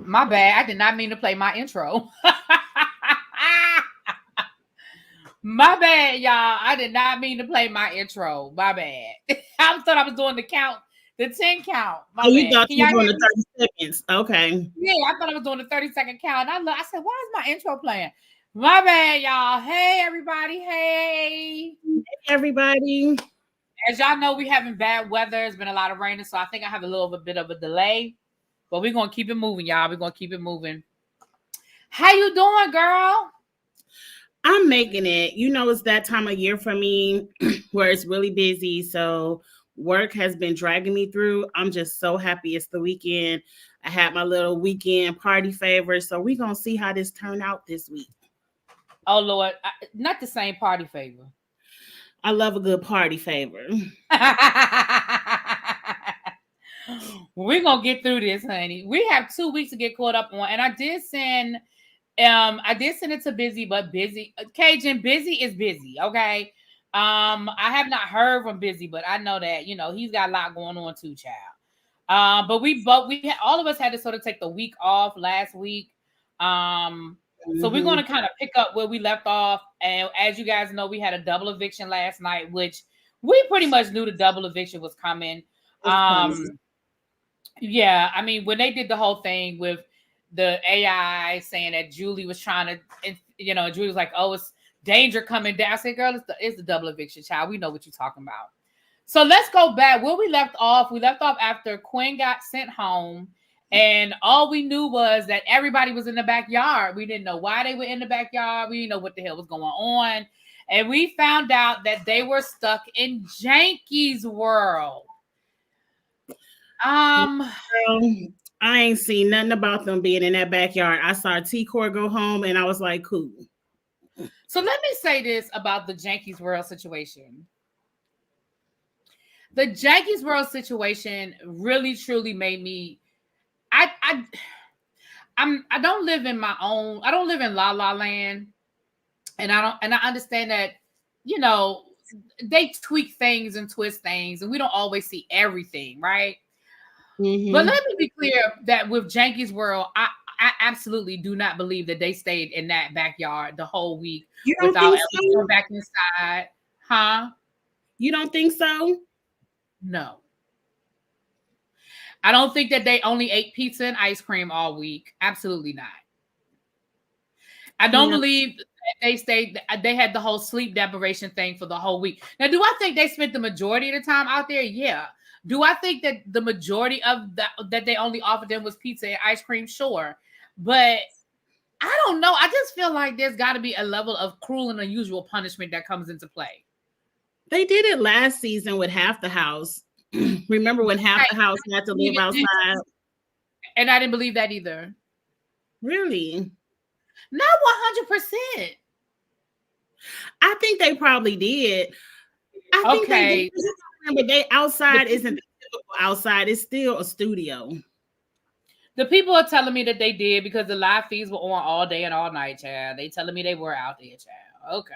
My bad. I did not mean to play my intro. My bad, y'all. I did not mean to play my intro. My bad. I thought I was doing the 10 count. My bad. You thought you were doing the 30 seconds. Okay. Yeah, I thought I was doing the 30-second count. I said, why is my intro playing? My bad, y'all. Hey, everybody. Hey, everybody. As y'all know, we having bad weather. It's been a lot of rain, so I think I have a little bit of a delay. But we're going to keep it moving, y'all. We're going to keep it moving. How you doing, girl? I'm making it. You know, it's that time of year for me where it's really busy. So work has been dragging me through. I'm just so happy it's the weekend. I had my little weekend party favor. So we're going to see how this turned out this week. Oh, Lord. Not the same party favor. I love a good party favor. We're going to get through this, honey. We have 2 weeks to get caught up on. And I did send it to Busy, but Busy, Cajun, Busy is busy, okay? I have not heard from Busy, but I know that, you know, he's got a lot going on too, child. But all of us had to sort of take the week off last week. So we're going to kind of pick up where we left off. And as you guys know, we had a double eviction last night, which we pretty much knew the double eviction was coming. Yeah, I mean, when they did the whole thing with the AI saying that Julie was trying to, you know, Julie was like, oh, it's danger coming down. I said, girl, it's the double eviction, child. We know what you're talking about. So let's go back where we left off. We left off after Quinn got sent home. And all we knew was that everybody was in the backyard. We didn't know why they were in the backyard. We didn't know what the hell was going on. And we found out that they were stuck in Janky's world. I ain't seen nothing about them being in that backyard. I saw T-Core go home and I was like, cool. So let me say this about the Janky's world situation. The Janky's world situation really truly made me I don't live in I don't live in La La Land. And I understand that, you know, they tweak things and twist things and we don't always see everything, right? But let me be clear that with Janky's world, I absolutely do not believe that they stayed in that backyard the whole week without ever going back inside. Huh? You don't think so? No. I don't think that they only ate pizza and ice cream all week. Absolutely not. I don't believe they had the whole sleep deprivation thing for the whole week. Now, do I think they spent the majority of the time out there? Yeah. Do I think that the majority of that they only offered them was pizza and ice cream? Sure. But I don't know. I just feel like there's got to be a level of cruel and unusual punishment that comes into play. They did it last season with Half the House. Remember when Half the House had to live outside? And I didn't believe that either. Really? Not 100%. I think they probably did. I think they did. Remember, they outside isn't the typical outside. It's still a studio. The people are telling me that they did because the live feeds were on all day and all night, child. They telling me they were out there, child. Okay.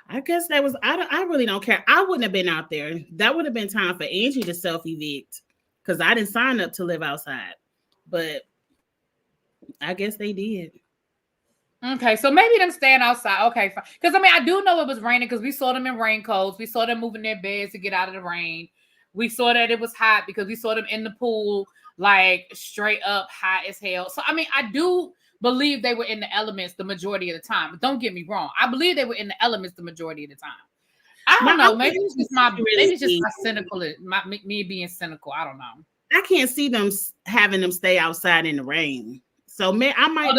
I guess that was, I really don't care. I wouldn't have been out there. That would have been time for Angie to self-evict because I didn't sign up to live outside. But I guess they did. Okay, so maybe them staying outside. Okay, fine. Because I mean, I do know it was raining because we saw them in raincoats. We saw them moving their beds to get out of the rain. We saw that it was hot because we saw them in the pool, like straight up hot as hell. So I mean, I do believe they were in the elements the majority of the time. But don't get me wrong. I believe they were in the elements the majority of the time. I don't know. Maybe it's just my cynical, me being cynical. I don't know. I can't see them having them stay outside in the rain. So I might.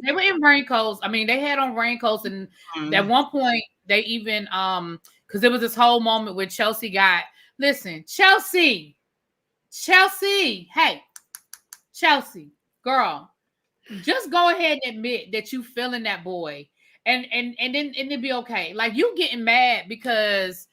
They were in raincoats. I mean, they had on raincoats, and at one point they even because there was this whole moment where Chelsea got Chelsea, hey, Chelsea, girl, just go ahead and admit that you feeling that boy, and then it'd be okay. Like you getting mad because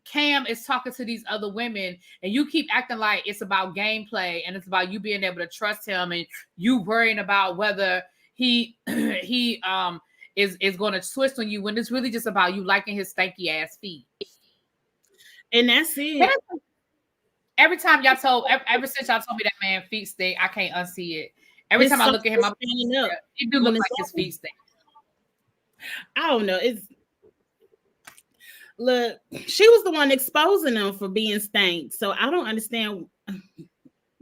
Cam is talking to these other women and you keep acting like it's about gameplay and it's about you being able to trust him and you worrying about whether he is going to twist on you when it's really just about you liking his stanky ass feet. And that's it. Ever since y'all told me that man feet stink, I can't unsee it. Every His time I soul look at him, is I'm standing up it do on look his like his own. feet stink. I don't know. It's look, she was the one exposing them for being stank. So I don't understand.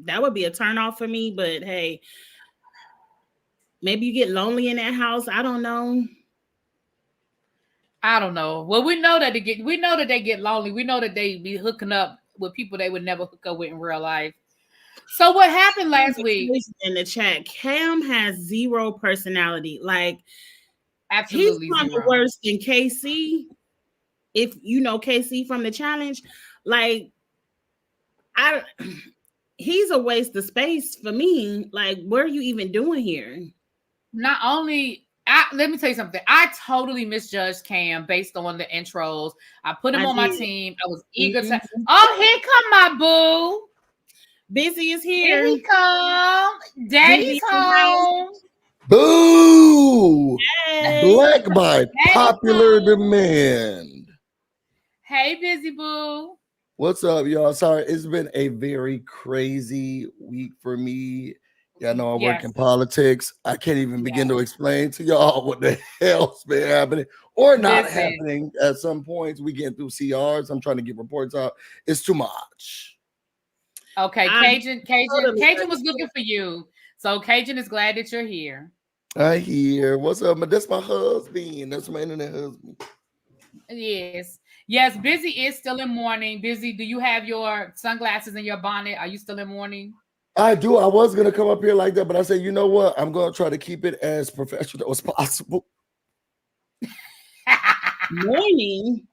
That would be a turn off for me. But hey, maybe you get lonely in that house. I don't know. I don't know. Well, we know that they get lonely. We know that they be hooking up with people they would never hook up with in real life. So what happened last week? In the chat, Cam has zero personality. Like he's Absolutely kind of zero. worse than KC. If you know KC from the challenge, like I he's a waste of space for me. Like, what are you even doing here? Not only let me tell you something. I totally misjudged Cam based on the intros. I put him I on my did. team. I was eager to. Mm-hmm. Oh, here come my boo. Busy is Here here. he come. Busy Daddy's in the house. home. Boo! Hey. Black by Daddy's popular home. demand. Hey, busy boo. What's up, y'all? Sorry, it's been a very crazy week for me. Y'all know I work Yes. in politics. I can't even begin to Yes. explain to y'all what the hell's been happening or not Listen. happening. At some points, we get through CRs. I'm trying to get reports out. It's too much. Okay, I Cajun totally was looking for you. So Cajun is glad that you're here. I hear. What's up? That's my husband. That's my internet husband. Yes. Yes, Busy is still in mourning. Busy, do you have your sunglasses and your bonnet? Are you still in mourning? I do. I was gonna come up here like that, but I said, you know what? I'm gonna try to keep it as professional as possible. morning.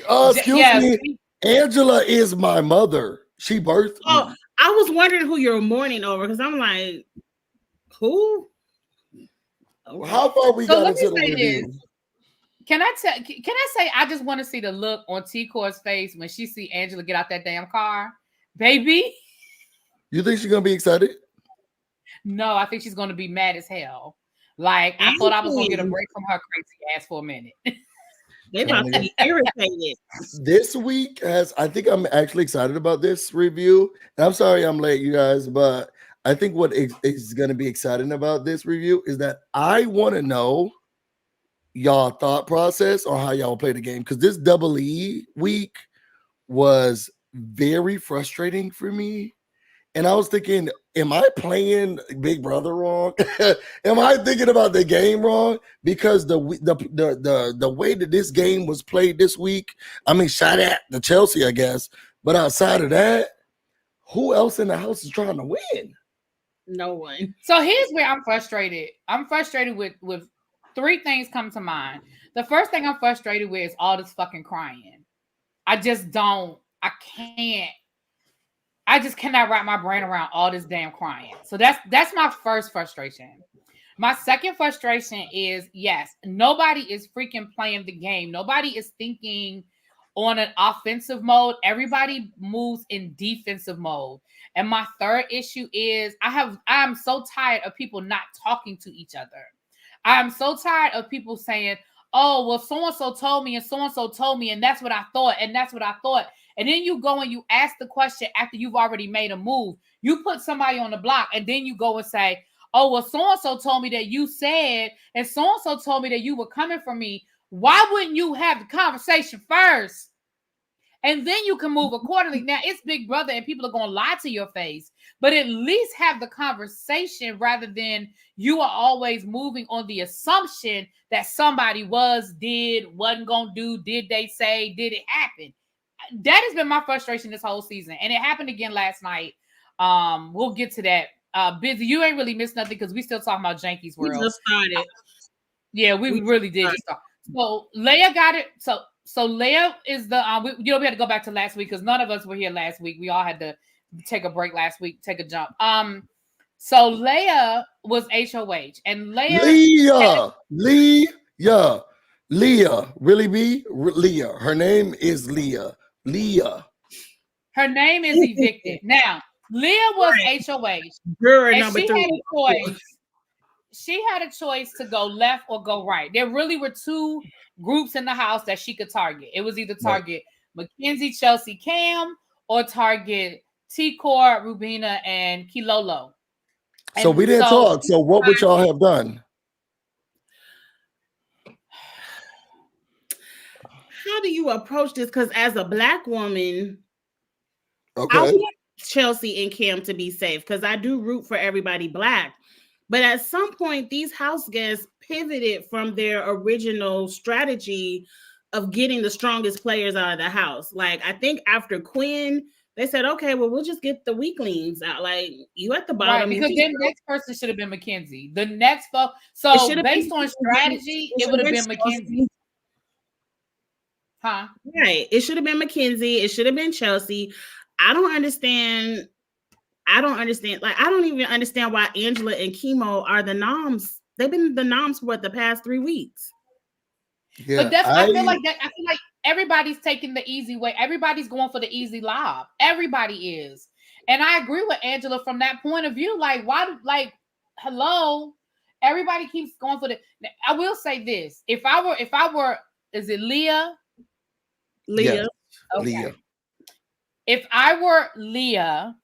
Excuse me. Angela is my mother. She birthed Oh, me. I was wondering who you're mourning over because I'm like, who? Okay. How far we got into the review? This. Can I say I just want to see the look on T-Core's face when she see Angela get out that damn car? Baby. You think she's gonna be excited? No, I think she's gonna be mad as hell. Like I thought I was gonna get a break from her crazy ass for a minute. They about to be irritated. This week I think I'm actually excited about this review. And I'm sorry I'm late, you guys, but I think what is going to be exciting about this review is that I want to know y'all thought process on how y'all play the game, because this double E week was very frustrating for me. And I was thinking, am I playing Big Brother wrong? Am I thinking about the game wrong? Because the way that this game was played this week, I mean, shout out to Chelsea, I guess. But outside of that, who else in the house is trying to win? No one. So here's where I'm frustrated. I'm frustrated with three things come to mind. The first thing I'm frustrated with is all this fucking crying. I just cannot wrap my brain around all this damn crying. So that's my first frustration. My second frustration is, yes, nobody is freaking playing the game. Nobody is thinking on an offensive mode. Everybody moves in defensive mode. And my third issue is I'm so tired of people not talking to each other. I'm so tired of people saying, oh, well, so-and-so told me and so-and-so told me, and that's what I thought, and that's what I thought. And then you go and you ask the question after you've already made a move. You put somebody on the block, and then you go and say, oh, well, so-and-so told me that you said, and so-and-so told me that you were coming for me. Why wouldn't you have the conversation first? And then you can move accordingly. Now, it's Big Brother, and people are going to lie to your face. But at least have the conversation rather than you are always moving on the assumption that somebody wasn't going to do, did they say, did it happen? That has been my frustration this whole season. And it happened again last night. We'll get to that. Busy, you ain't really missed nothing because we still talking about Janky's World. We just started. Yeah, we really did just start. So Leia got it. So Leia is the we had to go back to last week because none of us were here last week. We all had to take a break last week, take a jump. So Leia was HOH, and Leia, really be Leah. Her name is Leah. Her name is Evicted. Now Leah was HOH, Juror and number she 3. had a choice. She had a choice to go left or go right. There really were two groups in the house that she could target. It was either target Mackenzie, Chelsea, Cam, or target T-Core, Rubina, and Kilolo. So we didn't talk. So what would y'all have done? How do you approach this? Because as a Black woman, Okay. I want Chelsea and Kim to be safe because I do root for everybody Black. But at some point, these house guests pivoted from their original strategy of getting the strongest players out of the house. Like, I think after Quinn, they said, okay, well, we'll just get the weaklings out. Like, you at the bottom. Right, because then next person should have been Mackenzie. The next so based on strategy, it would have been Mackenzie. Huh? Right. It should have been Mackenzie. It should have been Chelsea. I don't understand. Like, I don't even understand why Angela and Chemo are the noms. They've been the noms for the past 3 weeks. Yeah, but I feel like everybody's taking the easy way. Everybody's going for the easy lob. Everybody is. And I agree with Angela from that point of view. Like, why, like, hello? Everybody keeps going for the. I will say this. If I were, is it Leah? Leah. Yes, Okay. Leah. If I were Leah,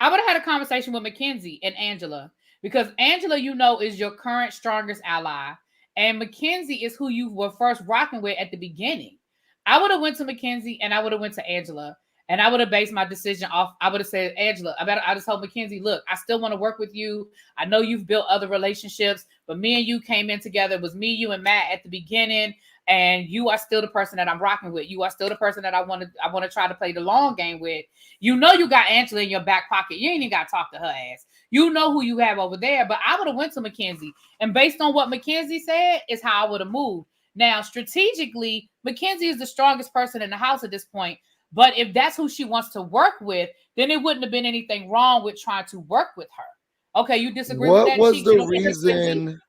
I would have had a conversation with Mackenzie and Angela, because Angela, is your current strongest ally, and Mackenzie is who you were first rocking with at the beginning. I would have went to Mackenzie and I would have went to Angela, and I would have based my decision off. I would have said, Angela, I just told Mackenzie, look, I still want to work with you. I know you've built other relationships, but me and you came in together. It was me, you, and Matt at the beginning. And you are still the person that I'm rocking with. You are still the person that I want to try to play the long game with. You got Angela in your back pocket. You ain't even got to talk to her ass. You know who you have over there. But I would have went to Mackenzie. And based on what Mackenzie said is how I would have moved. Now, strategically, Mackenzie is the strongest person in the house at this point. But if that's who she wants to work with, then it wouldn't have been anything wrong with trying to work with her. Okay, you disagree with that? What was the reason?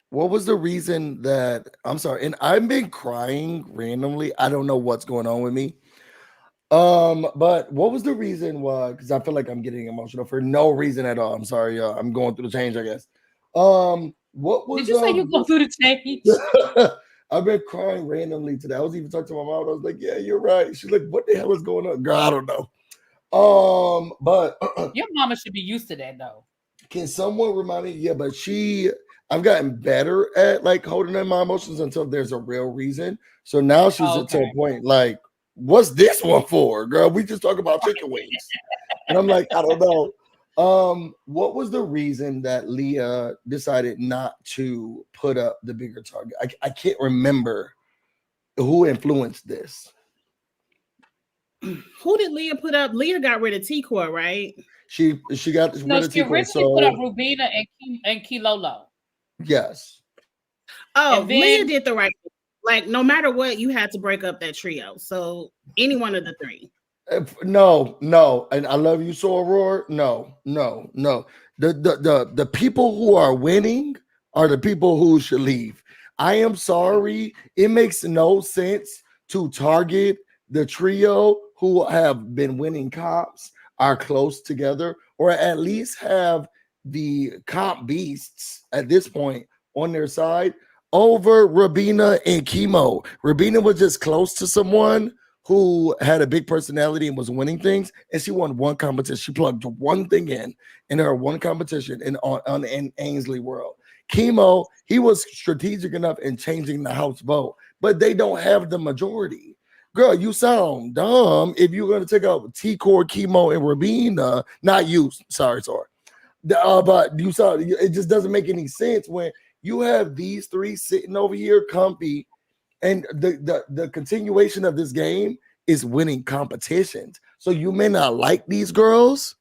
What was the reason that, I'm sorry, and I've been crying randomly. I don't know what's going on with me. But what was the reason why? Because I feel like I'm getting emotional for no reason at all. I'm sorry, I'm going through the change, I guess. What was? Did you say you go through the change? I've been crying randomly today. I was even talking to my mom. I was like, "Yeah, you're right." She's like, "What the hell is going on, girl? I don't know." But your mama should be used to that, though. Can someone remind me? Yeah, but I've gotten better at like holding in my emotions until there's a real reason. So now she's to a point like, what's this one for, girl? We just talk about chicken wings. And I'm like, I don't know. What was the reason that Leah decided not to put up the bigger target? I can't remember who influenced this. Who did Leah put up? Leah got rid of T-Core, right? She got rid of T-Core. Originally put up Rubina and Kilolo. Yes. Oh, Leah did the right thing. Like, no matter what, you had to break up that trio. So any one of the three. No. And I love you so, Aurora. No. The people who are winning are the people who should leave. I am sorry. It makes no sense to target the trio who have been winning comps, are close together, or at least have the comp beasts at this point on their side over Rubina and Chemo. Rubina was just close to someone who had a big personality and was winning things, and she won one competition. She plugged one thing in her one competition in Ainsley World. Chemo, he was strategic enough in changing the house vote, but they don't have the majority. Girl, you sound dumb if you're going to take out T-Core, Chemo, and Rubina. Not you. Sorry. But you saw it just doesn't make any sense when you have these three sitting over here comfy, and the continuation of this game is winning competitions. So you may not like these girls,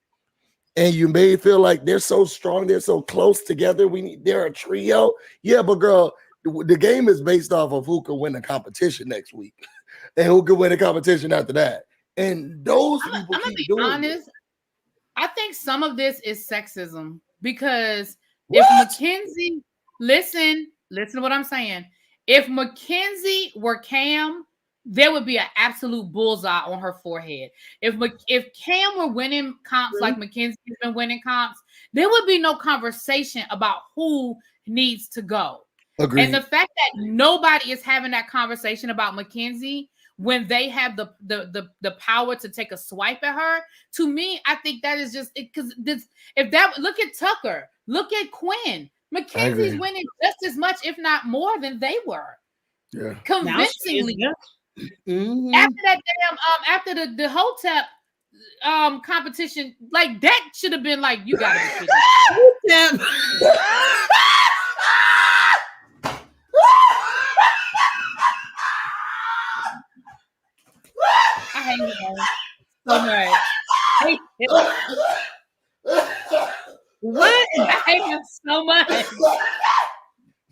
and you may feel like they're so strong, they're so close together. They're a trio. Yeah, but girl, the game is based off of who can win the competition next week and who can win the competition after that. And those people I'm gonna be honest. I think some of this is sexism because if Mackenzie, listen to what I'm saying. If Mackenzie were Cam, there would be an absolute bullseye on her forehead. If Cam were winning comps like Mackenzie's been winning comps, there would be no conversation about who needs to go. Agreed. And the fact that nobody is having that conversation about Mackenzie when they have the power to take a swipe at her. To me, I think that is just it, because this, if that, look at Tucker, look at Quinn. Mackenzie's winning just as much, if not more, than they were. Yeah. Convincingly. After that damn after the Hotep competition, like that should have been like, you gotta be kidding. I hate him so much. What? I hate him so much.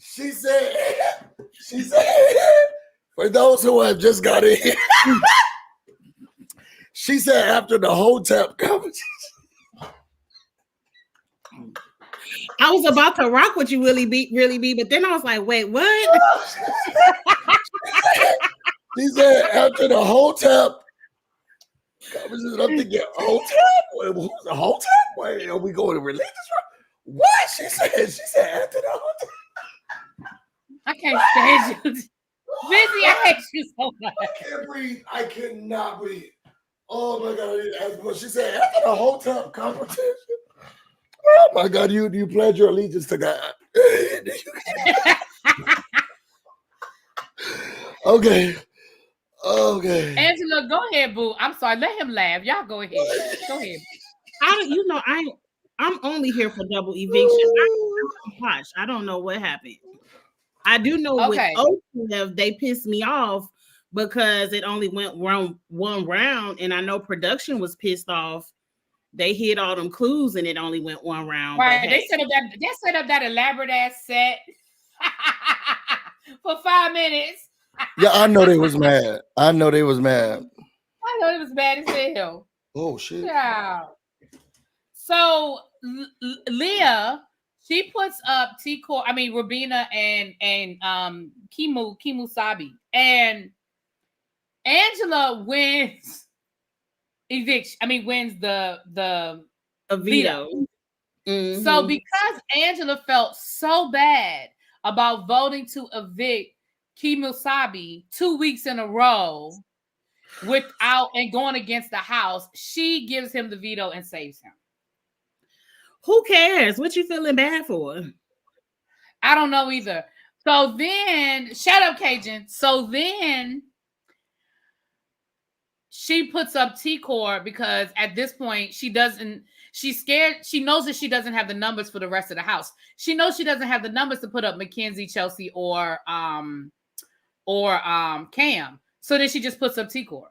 She said, for those who have just got in, she said after the Hotep competition. I was about to rock with you, really be, but then I was like, wait, what? She said after the Hotep competition, I'm thinking, Hotep? Who's the Hotep? Wait, are we going to religious? What? She said after the Hotep. I can't stand you. Busy, I hate you so much. I can't breathe. I cannot breathe. Oh my God, I didn't ask what she said after the Hotep competition. Oh my God, you pledge your allegiance to God. Okay. Angela, go ahead, boo. I'm sorry. Let him laugh. Y'all go ahead. Go ahead. I'm only here for double eviction. I don't know what happened. I do know with OTF, they pissed me off because it only went one round, and I know production was pissed off. They hid all them clues, and it only went one round. Right? They set up that elaborate ass set for 5 minutes. Yeah, I know they was mad. I know it was bad as hell. Oh shit! Yeah. So Leah, she puts up Rabina and Kimu Sabi, and Angela wins eviction. Wins the veto. Mm-hmm. So because Angela felt so bad about voting to evict Kimu Sabi 2 weeks in a row without and going against the house, she gives him the veto and saves him. Who cares? What you feeling bad for? I don't know either. So then, shut up, Cajun. So then she puts up T-Core because at this point she's scared. She knows that she doesn't have the numbers for the rest of the house. She knows she doesn't have the numbers to put up Mackenzie, Chelsea, or Cam. So then she just puts up T-Core.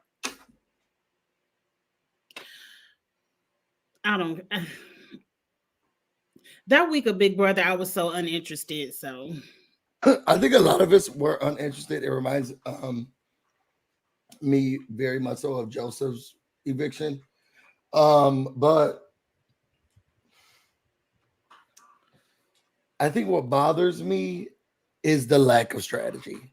That week of Big Brother, I was so uninterested. So I think a lot of us were uninterested. It reminds me very much so of Joseph's eviction. But I think what bothers me is the lack of strategy.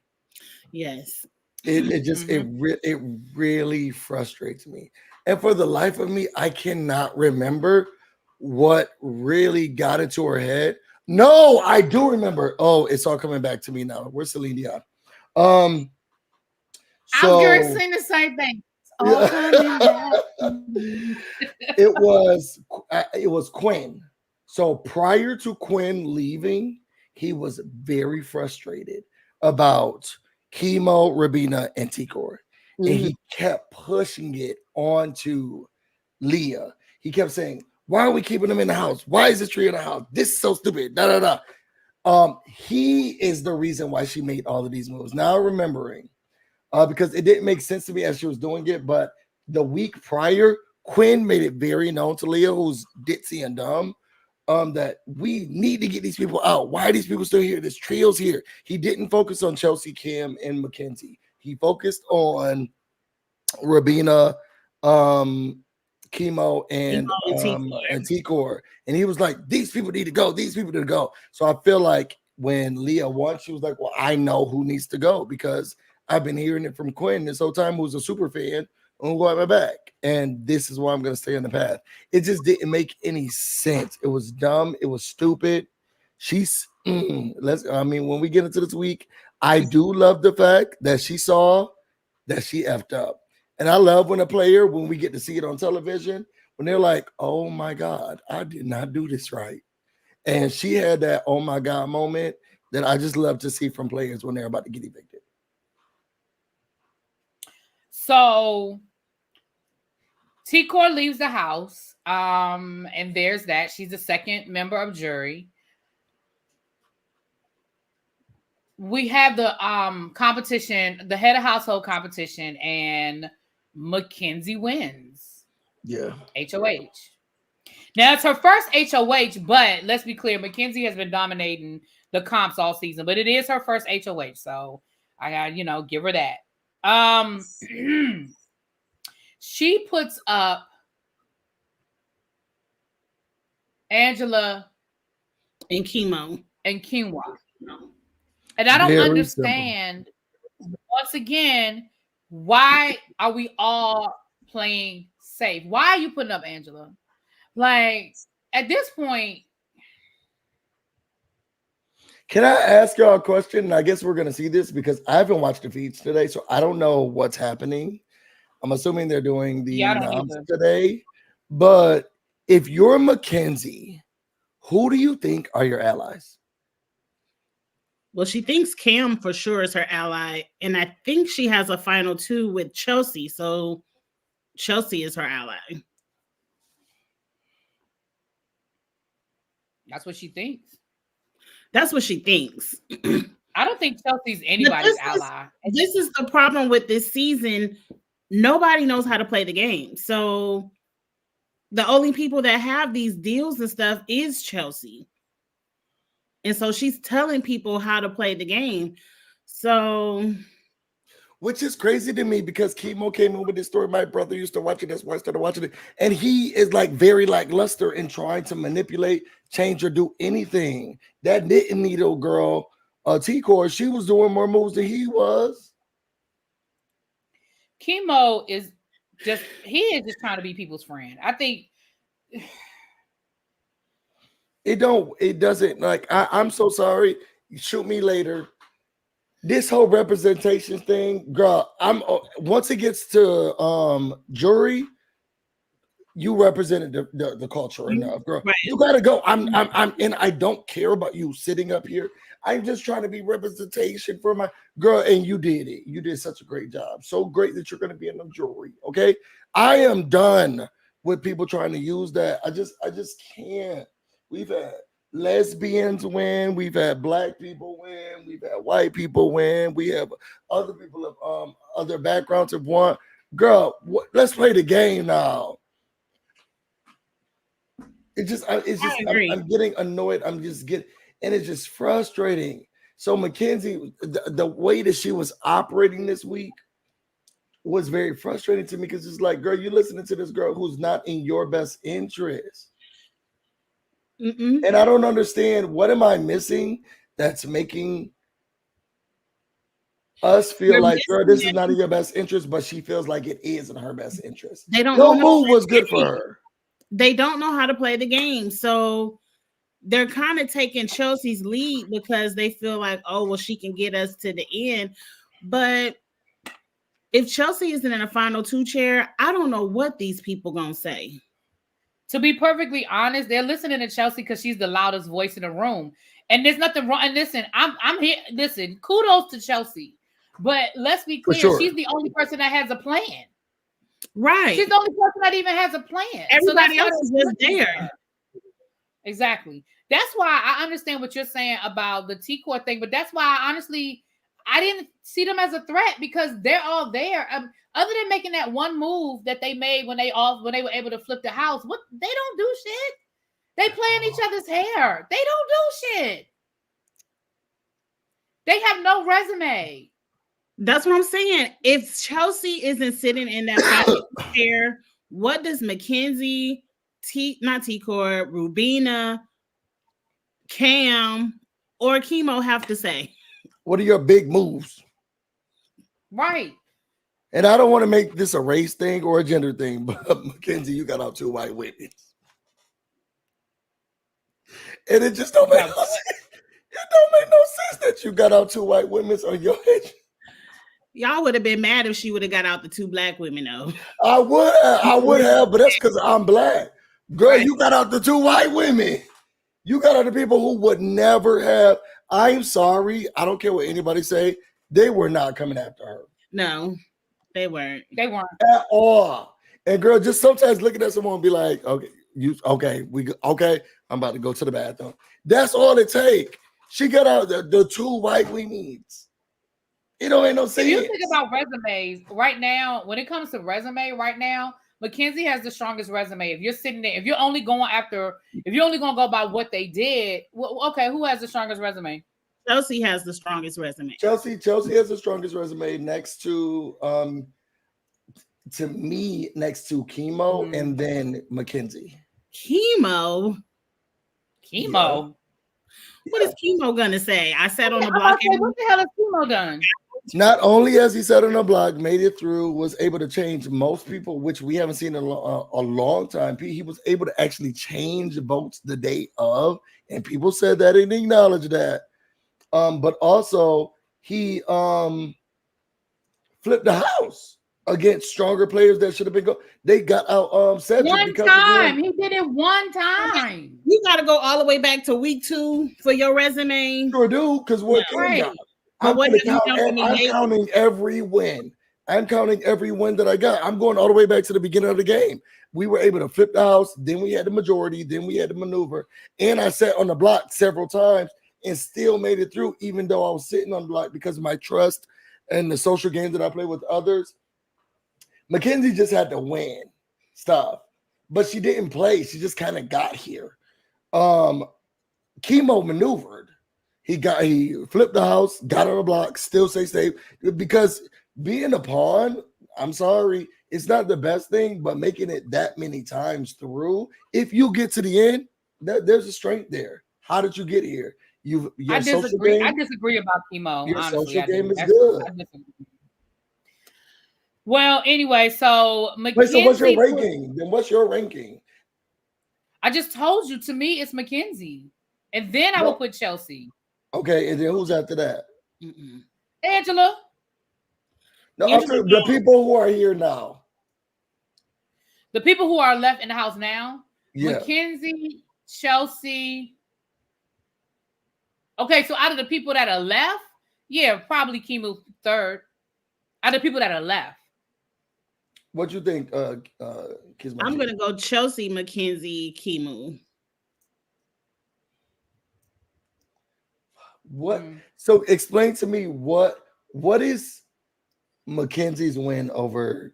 Yes. It really frustrates me. And for the life of me, I cannot remember what really got into her head. No, I do remember. Oh, it's all coming back to me now. Where's Celine Dion? I was saying the same thing. All coming back. It was Quinn. So prior to Quinn leaving, he was very frustrated about Chemo, Rabina, and T-Core. Mm-hmm. And he kept pushing it onto Leah. He kept saying, why are we keeping them in the house? Why is this tree in the house? This is so stupid. He is the reason why she made all of these moves. Now remembering, because it didn't make sense to me as she was doing it, but the week prior, Quinn made it very known to Leah, who's ditzy and dumb, that we need to get these people out. Why are these people still here? This trio's here. He didn't focus on Chelsea, Kim, and Mackenzie. He focused on Rabina, Chemo, and T-Core. And he was like, these people need to go. These people need to go. So I feel like when Leah won, she was like, well, I know who needs to go because I've been hearing it from Quinn this whole time, who's a super fan. I'm going to go at my back. And this is why I'm going to stay on the path. It just didn't make any sense. It was dumb. It was stupid. When we get into this week, I do love the fact that she saw that she effed up. And I love when when we get to see it on television, when they're like, oh my God, I did not do this right. And she had that oh my God moment that I just love to see from players when they're about to get evicted. So T-Core leaves the house. And there's that. She's the second member of jury. We have the competition, the head of household competition, and Mackenzie wins. Yeah. HOH. Now it's her first HOH, but let's be clear, Mackenzie has been dominating the comps all season, but it is her first HOH, so I gotta, give her that. She puts up Angela and Chemo and Quinoa. And I don't understand, once again, why are we all playing safe? Why are you putting up Angela? Like, at this point. Can I ask y'all a question? And I guess we're going to see this because I haven't watched the feeds today, so I don't know what's happening. I'm assuming they're doing the noms today. But if you're Mackenzie, who do you think are your allies? Well, she thinks Cam for sure is her ally. And I think she has a final 2 with Chelsea. So Chelsea is her ally. That's what she thinks. That's what she thinks. I don't think Chelsea's anybody's ally. This is the problem with this season. Nobody knows how to play the game. So the only people that have these deals and stuff is Chelsea. And so she's telling people how to play the game. So, which is crazy to me because Chemo came in with this story. My brother used to watch it. That's why I started watching it. And he is like very lackluster in trying to manipulate, change, or do anything. That knitting needle girl, T-Core, she was doing more moves than he was. Chemo is just trying to be people's friend. I think it doesn't like I'm so sorry. Shoot me later. This whole representation thing, girl, once it gets to jury, you represented the culture enough, girl. Right. You gotta go. I'm and I don't care about you sitting up here. I'm just trying to be representation for my girl, and you did it. You did such a great job. So great that you're gonna be in the jury. Okay. I am done with people trying to use that. I just can't. We've had lesbians win, we've had black people win, we've had white people win, we have other people of other backgrounds have won. Girl, let's play the game now. I'm getting annoyed. I'm just getting, and it's just frustrating. So Mackenzie, the way that she was operating this week was very frustrating to me because it's like, girl, you're listening to this girl who's not in your best interest. Mm-mm. And I don't understand, what am I missing that's making us feel like, girl, this is not in your best interest, but she feels like it is in her best interest. They don't know move was good for her. They don't know how to play the game. So they're kind of taking Chelsea's lead because they feel like, oh, well, she can get us to the end. But if Chelsea isn't in a final 2 chair, I don't know what these people gonna say. To be perfectly honest, they're listening to Chelsea because she's the loudest voice in the room. And there's nothing wrong. And listen, I'm here. Listen, kudos to Chelsea. But let's be clear, sure. She's the only person that has a plan. Right. She's the only person that even has a plan. Everybody else is just there. Exactly. That's why I understand what you're saying about the T-Core thing, but that's why I didn't see them as a threat because they're all there. Other than making that one move that they made when they were able to flip the house, they don't do shit. They play in each other's hair. They don't do shit. They have no resume. That's what I'm saying. If Chelsea isn't sitting in that chair, what does Mackenzie, not T-Core, Rubina, Cam, or Chemo have to say? What are your big moves? Right. And I don't want to make this a race thing or a gender thing, but Mackenzie, you got out 2 white women. And it just don't make no sense. It don't make no sense that you got out 2 white women on your head. Y'all would have been mad if she would have got out the 2 black women, though. I would have, but that's because I'm black. Girl, Right. you got out the 2 white women. You got out the people who would never have. I'm sorry. I don't care what anybody say. They were not coming after her. No, they weren't. They weren't at all. And girl, just sometimes looking at someone and be like, okay, I'm about to go to the bathroom. That's all it take. She got out the 2 white women's. It don't ain't no sense. If you think about resumes right now, when it comes to resume right now, Mackenzie has the strongest resume. If you're sitting there, if you're only going to go by what they did, okay, who has the strongest resume? Chelsea has the strongest resume. Chelsea has the strongest resume next to me, next to Chemo, and then Mackenzie. Chemo. Yeah. What is Chemo gonna say? I sat on the block. What the hell has Chemo done? Not only has he sat on the block, made it through, was able to change most people, which we haven't seen in a long time. He was able to actually change votes the day of, and people said that and acknowledged that. But also he flipped the house against stronger players that should have been go. They got out Cedric one time. He did it one time. You got to go all the way back to week 2 for your resume. Sure do, because what I'm counting every win. I'm counting every win that I got. I'm going all the way back to the beginning of the game. We were able to flip the house, then we had the majority, then we had the maneuver, and I sat on the block several times and still made it through, even though I was sitting on the block because of my trust and the social games that I play with others. Mackenzie just had to win stuff, but she didn't play. She just kind of got here. Chemo maneuvered. He flipped the house, got on the block, still stay safe. Because being a pawn, I'm sorry, it's not the best thing, but making it that many times through, if you get to the end, there's a strength there. How did you get here? I disagree. I disagree about Chemo. Your honestly, social game is good. Well, anyway, so Mackenzie. Wait, so what's your ranking? Then what's your ranking? I just told you. To me, it's Mackenzie, and then I will put Chelsea. Okay, and then who's after that? Angela. No, after the people who are here now. The people who are left in the house now. Yeah. Mackenzie, Chelsea. Okay, so out of the people that are left, yeah, probably Kimu third. Out of the people that are left. What you think, I'm gonna go Chelsea, Mackenzie, Kimu. What? So explain to me what is Mackenzie's win over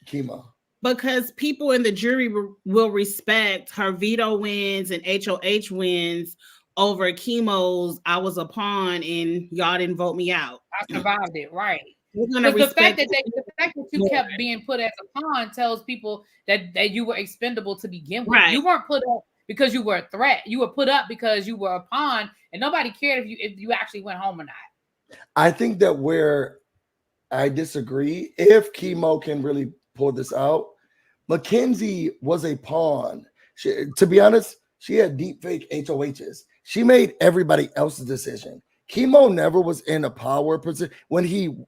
Chemo? Because people in the jury will respect her veto wins and HOH wins over Chemo's. I was a pawn and y'all didn't vote me out. I survived it, right? Because the fact that you kept being put as a pawn tells people that you were expendable to begin with. Right. You weren't put up because you were a threat. You were put up because you were a pawn, and nobody cared if you actually went home or not. I think that where I disagree, if Chemo can really pull this out, Mackenzie was a pawn. To be honest, she had deep fake HOHs. She made everybody else's decision. Chemo never was in a power position.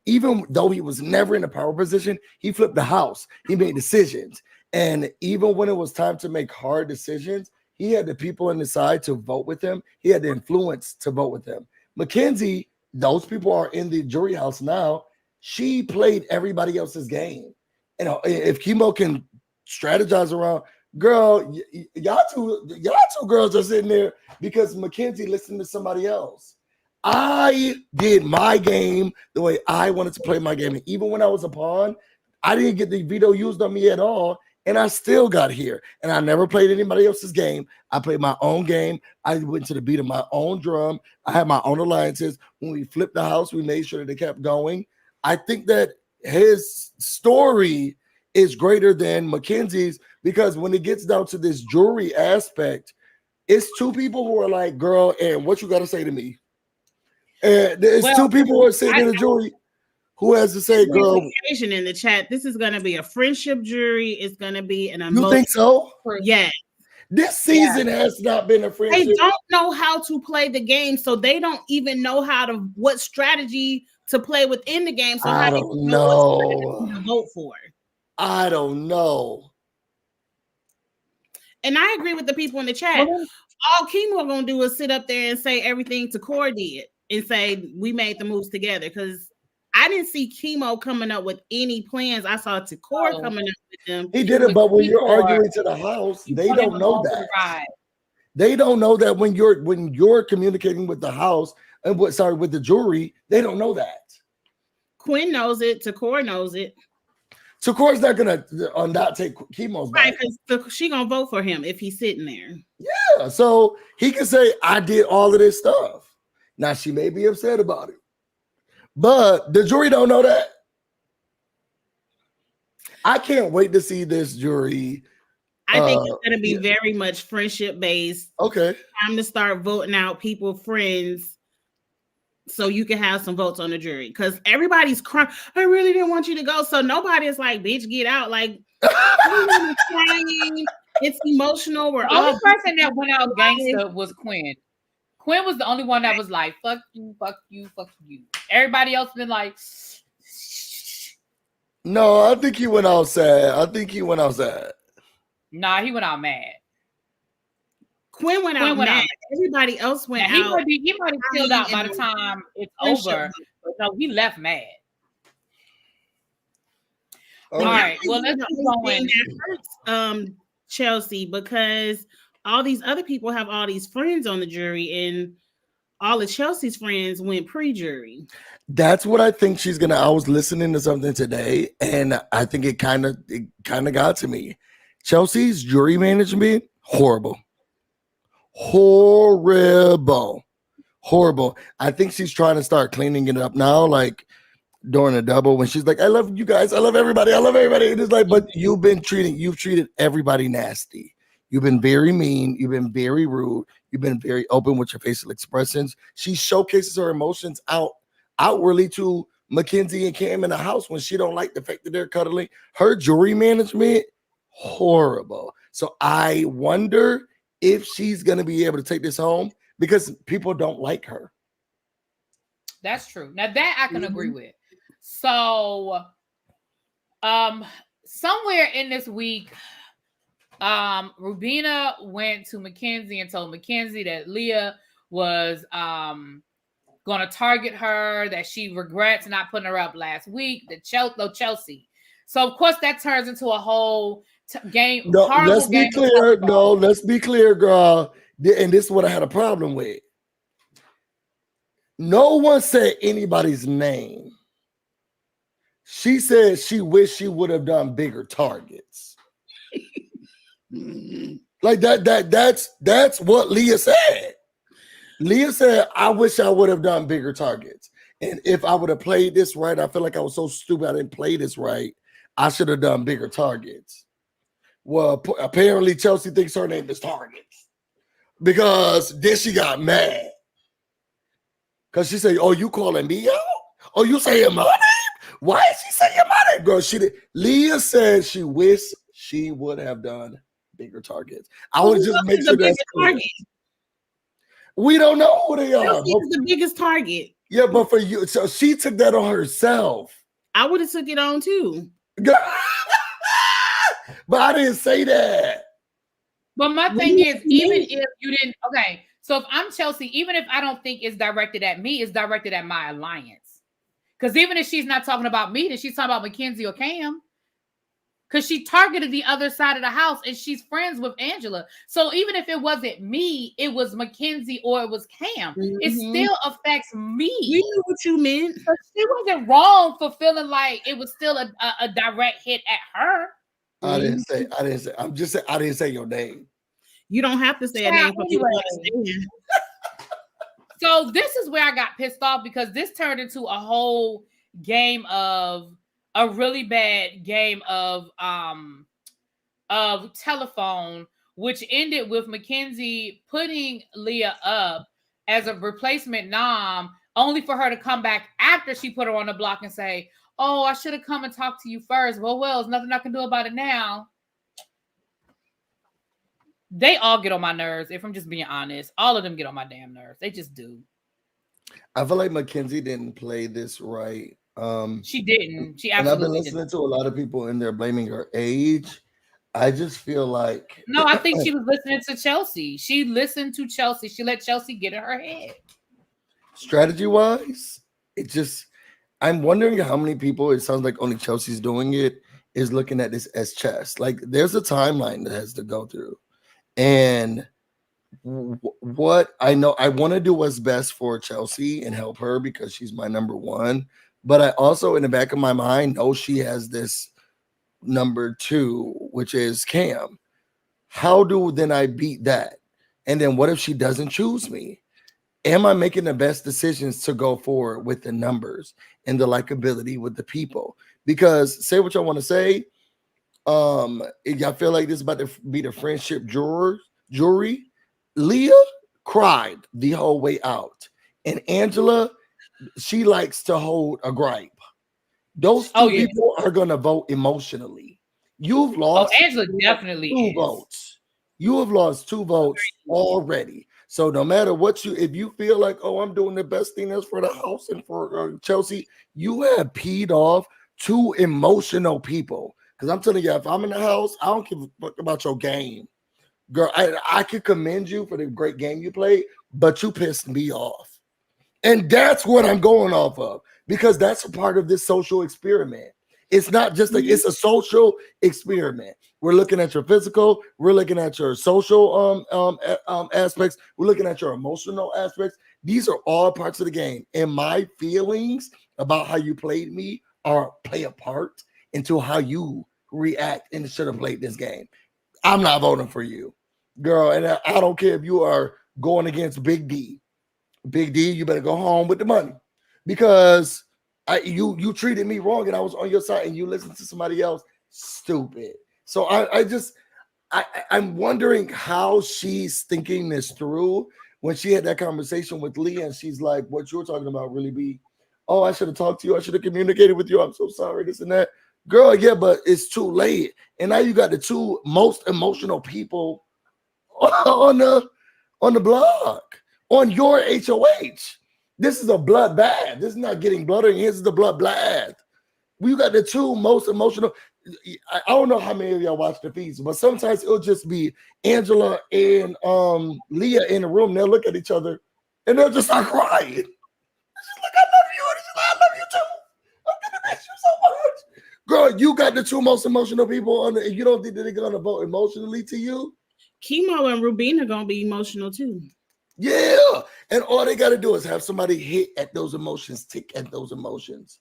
Even though he was never in a power position, he flipped the house. He made decisions. And even when it was time to make hard decisions, he had the people on his side to vote with him. He had the influence to vote with him. Mackenzie, those people are in the jury house now. She played everybody else's game. And if Chemo can strategize around, girl, y'all two girls are sitting there because Mackenzie listened to somebody else. I did my game the way I wanted to play my game. And even when I was a pawn, I didn't get the veto used on me at all. And I still got here. And I never played anybody else's game. I played my own game. I went to the beat of my own drum. I had my own alliances. When we flipped the house, we made sure that they kept going. I think that his story is greater than Mackenzie's, because when it gets down to this jury aspect, it's two people who are like, girl, and what you got to say to me? And there's two people who are sitting in the jury who has to say, girl. In the chat, this is going to be a friendship jury. It's going to be an emotional. You think so? Yeah. This season has not been a friendship. They don't know how to play the game, so they don't even know what strategy to play within the game. So I how do don't you know what know. to vote for? I don't know. And I agree with the people in the chat. All Kimo gonna do is sit up there and say everything Takor did and say we made the moves together, because I didn't see Kimo coming up with any plans. I saw Takor coming up with them. He did it, but when you're arguing to the house, they don't know that. They don't know that when you're communicating with the house and with the jury, they don't know that. Quinn knows it. Takor knows it. Takor's not gonna not take Kimo's right, because she gonna vote for him if he's sitting there. Yeah, so he can say, I did all of this stuff. Now she may be upset about it, but the jury don't know that. I can't wait to see this jury. I think it's going to be very much friendship based. Okay. Time to start voting out people, friends, so you can have some votes on the jury. Because everybody's crying. I really didn't want you to go. So nobody is like, bitch, get out. Like, crying. It's emotional. The only person that went out gangster was Quinn. Quinn was the only one that was like, fuck you, fuck you, fuck you. Everybody else been like, no, I think he went out sad. Nah, he went out mad. Quinn went out mad. Everybody else went out. He might have chilled out by the time it's over. But no, he left mad. All right. Well, let's keep going. That hurts, Chelsea, because all these other people have all these friends on the jury, and all of Chelsea's friends went pre-jury. That's what I think she's gonna. I was listening to something today, and I think it kind of got to me. Chelsea's jury management, horrible. I think she's trying to start cleaning it up now, like during a double when she's like, I love you guys, I love everybody. And it's like, but you've treated everybody nasty. You've been very mean, you've been very rude, you've been very open with your facial expressions. She showcases her emotions outwardly to Mackenzie and Cam in the house when she don't like the fact that they're cuddling. Her jury management, horrible. So I wonder if she's going to be able to take this home, because people don't like her. That's true. Now that I can agree with. So somewhere in this week, Rubina went to Mackenzie and told Mackenzie that Leah was going to target her, that she regrets not putting her up last week, that Chelsea. So of course that turns into a whole game. No, let's be clear. No, let's be clear, girl. And this is what I had a problem with. No one said anybody's name. She said she wished she would have done bigger targets. Like that's what Leah said. Leah said, I wish I would have done bigger targets. And if I would have played this right, I feel like I was so stupid I didn't play this right. I should have done bigger targets. Well, apparently Chelsea thinks her name is Targets, because then she got mad. Because she said, oh, you calling me out? Oh, you saying my name? Why is she saying my name? Girl, she did. Leah said she wished she would have done bigger targets. I would just make sure that's clear. We don't know who they are. She's the biggest target. Yeah, but for you, so she took that on herself. I would have took it on too. But I didn't say that. But my thing is, even if you didn't, okay, so if I'm Chelsea, even if I don't think it's directed at me, it's directed at my alliance. Because even if she's not talking about me, then she's talking about Mackenzie or Cam. Because she targeted the other side of the house and she's friends with Angela. So even if it wasn't me, it was Mackenzie or it was Cam. It still affects me. We knew what you meant. So she wasn't wrong for feeling like it was still a direct hit at her. I didn't say. I'm just saying I didn't say your name. You don't have to say a name for people to understand. So this is where I got pissed off, because this turned into a whole game of a really bad game of telephone, which ended with Mackenzie putting Leah up as a replacement nom, only for her to come back after she put her on the block and say, oh, I should have come and talked to you first. Well, there's nothing I can do about it now. They all get on my nerves. If I'm just being honest, all of them get on my damn nerves. They just do. I feel like Mackenzie didn't play this right. She didn't. She And I've been absolutely didn't. listening to a lot of people and they're blaming her age. I just feel like No, I think she was listening to Chelsea. She listened to Chelsea. She let Chelsea get in her head. strategy wise, it just I'm wondering how many people, it sounds like only Chelsea's doing it, is looking at this as chess. Like there's a timeline that has to go through. And what I know, I want to do what's best for Chelsea and help her because she's my number one. But I also, in the back of my mind, know she has this number two, which is Cam. How do then I beat that? And then what if she doesn't choose me? Am I making the best decisions to go forward with the numbers and the likability with the people? Because say what y'all want to say. If y'all feel like this is about to be the friendship jury, Leah cried the whole way out. And Angela, she likes to hold a gripe. Those two people are going to vote emotionally. You've lost Angela definitely two votes. You have lost 2 votes already. So no matter what if you feel like, oh, I'm doing the best thing that's for the house and for Chelsea, you have peed off 2 emotional people. Because I'm telling you, if I'm in the house, I don't give a fuck about your game. Girl, I could commend you for the great game you played, but you pissed me off. And that's what I'm going off of, because that's a part of this social experiment. It's not just like it's a social experiment. We're looking at your physical, we're looking at your social aspects, we're looking at your emotional aspects. These are all parts of the game. And my feelings about how you played me play a part into how you react and should have played this game. I'm not voting for you, girl. And I don't care if you are going against Big D. Big D, you better go home with the money, because you treated me wrong and I was on your side and you listened to somebody else. Stupid. So I'm wondering how she's thinking this through when she had that conversation with Lee and she's like, what you're talking about really be, oh, I should have talked to you. I should have communicated with you. I'm so sorry, this and that. Girl, yeah, but it's too late. And now you got the 2 most emotional people on the block, on your HOH. This is a bloodbath. This is not getting blood in here. This is the bloodbath. We got the 2 most emotional. I don't know how many of y'all watch the feeds, but sometimes it'll just be Angela and Leah in the room. They'll look at each other and they'll just start crying. She's like, I love you. And she's like, I love you too. I'm gonna miss you so much. Girl, you got the 2 most emotional people on the, you don't think that they're gonna vote emotionally to you? Chemo and Rubina gonna be emotional too. Yeah, and all they got to do is have somebody hit at those emotions, tick at those emotions.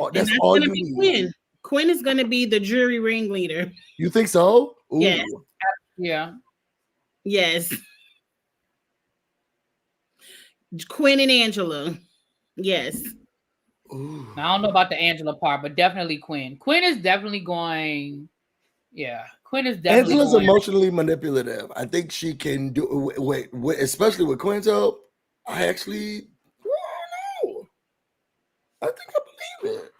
Oh, that's all you need. Quinn. Quinn is going to be the jury ringleader. You think so? Ooh. Yes. Yeah. Yes. Quinn and Angela. Yes. Ooh. I don't know about the Angela part, but definitely Quinn. Quinn is definitely going. Yeah, Quinn is definitely. Angela's emotionally manipulative. I think she can do. Wait, especially with Quinn's help. I actually don't know. I think I believe it.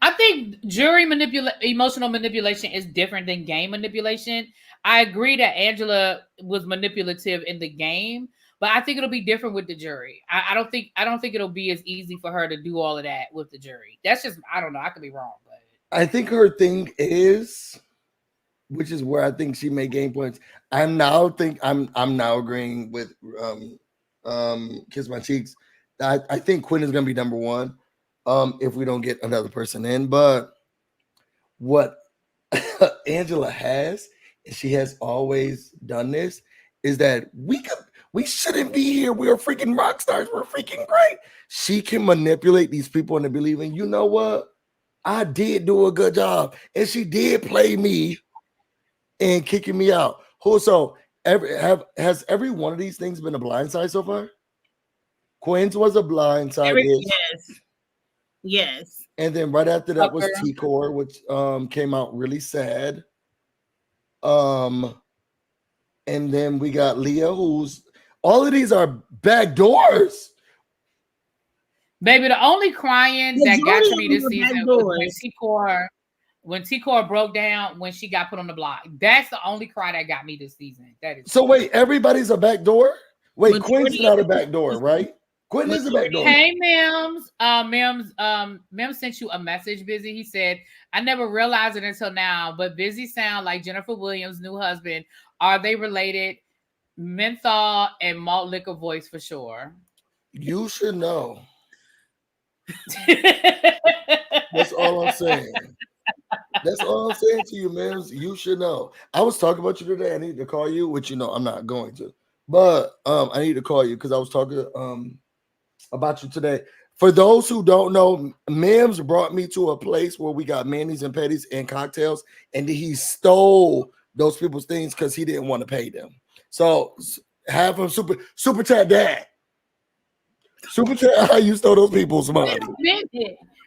I think jury emotional manipulation is different than game manipulation. I agree that Angela was manipulative in the game, but I think it'll be different with the jury. I don't think it'll be as easy for her to do all of that with the jury. That's just, I don't know. I could be wrong, but I think her thing is, which is where I think she may gain points. I'm now agreeing with Kiss My Cheeks. I think Quinn is gonna be number 1. If we don't get another person in, but what Angela has, and she has always done this, is that we shouldn't be here. We're freaking rock stars. We're freaking great. She can manipulate these people into believing, you know what? I did do a good job, and she did play me and kicking me out. So has every one of these things been a blindside so far? Quinn's was a blindside. Yes. Yes. And then right after that was T-Core, which came out really sad. And then we got Leah, who's all of these are back doors. Baby, the only crying that got to me this season was when T-Core broke down when she got put on the block. That's the only cry that got me this season. That is so. Wait, everybody's a back door. Wait, Quinn's not a back door, right? Quinn is a back door. Hey, Mims. Mims sent you a message, Busy. He said, I never realized it until now, but Busy sound like Jennifer Williams' new husband. Are they related? Menthol and malt liquor voice for sure. You should know. That's all I'm saying. That's all I'm saying to you, man. You should know. I was talking about you today. I need to call you, which I'm not going to. But I need to call you because I was talking about you today. For those who don't know, Mims brought me to a place where we got manis and petties and cocktails, and he stole those people's things because he didn't want to pay them. So have him super chat that. Super chat how you stole those people's money.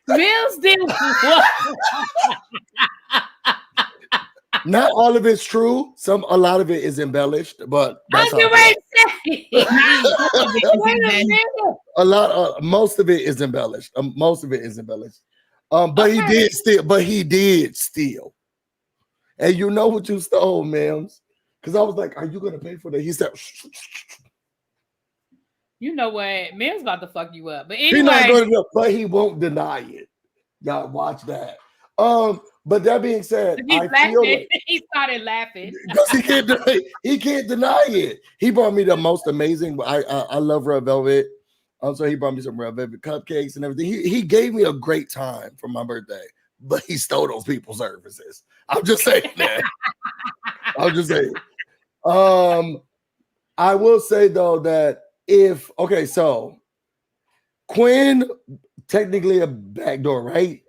Mills did what? Not all of it's true. A lot of it is embellished, but that's most of it is embellished. Most of it is embellished. But he did steal. But he did steal. And you know what you stole, Mims? Because I was like, "Are you gonna pay for that?" He said, "You know what? Mims about to fuck you up." But anyway, he's not going to, but he won't deny it. Y'all watch that. But that being said, I feel like he started laughing because he can't deny it. He brought me the most amazing. I love red velvet. So he brought me some red velvet cupcakes and everything. He gave me a great time for my birthday, but he stole those people's services. I'm just saying that. I'm just saying. I will say though that so Quinn technically a backdoor, right?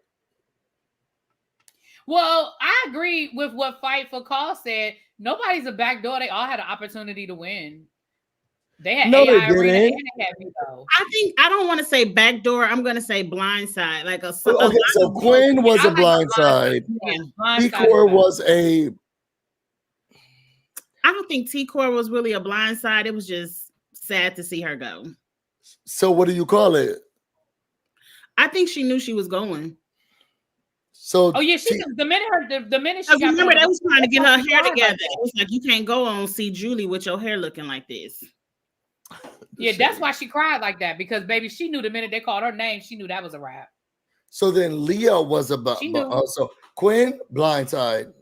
Well, I agree with what Fight for Call said. Nobody's a backdoor. They all had an opportunity to win. They had AI Arena and they had Vivo. I don't want to say backdoor. I'm going to say blindside. Like so Quinn was a blindside. T-Core was a. I don't think T-Core was really a blindside. It was just sad to see her go. So what do you call it? I think she knew she was going. So the minute she got remember they was trying to get her hair together. It was like you can't go on See Julie with your hair looking like this. Yeah, that's why she cried like that, because baby, she knew the minute they called her name, she knew that was a wrap. So then Leah was so Quinn blindside.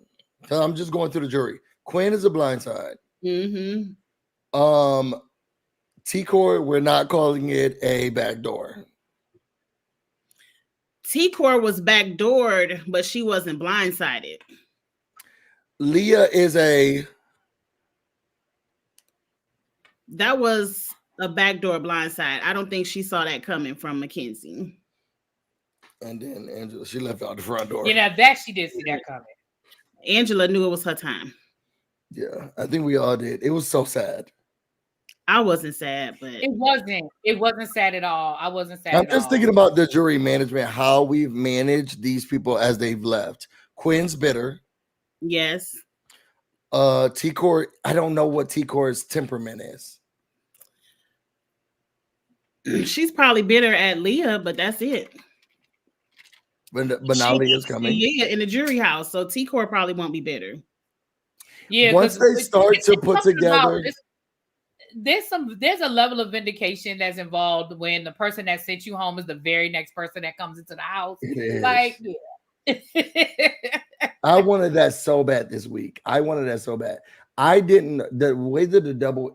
I'm just going through the jury. Quinn is a blindside. Mm-hmm. T-Core, we're not calling it a backdoor. T-Core was backdoored, but she wasn't blindsided. Leah is that was a backdoor blindside. I don't think she saw that coming from Mackenzie. And then Angela, she left out the front door. That she did see that coming. Angela knew it was her time. Yeah, I think we all did. It was so sad. I wasn't sad, but it wasn't sad at all. I wasn't sad. I'm just thinking about the jury management, how we've managed these people as they've left. Quinn's bitter. Yes. T-Core, I don't know what T-Core's temperament is. She's probably bitter at Leah, but that's it. But now Leah's coming. Leah in the jury house, so T-Core probably won't be bitter. Yeah. Once they start to put together. There's a level of vindication that's involved when the person that sent you home is the very next person that comes into the house. Like, yeah. I wanted that so bad this week. I wanted that so bad. I didn't. The way that the double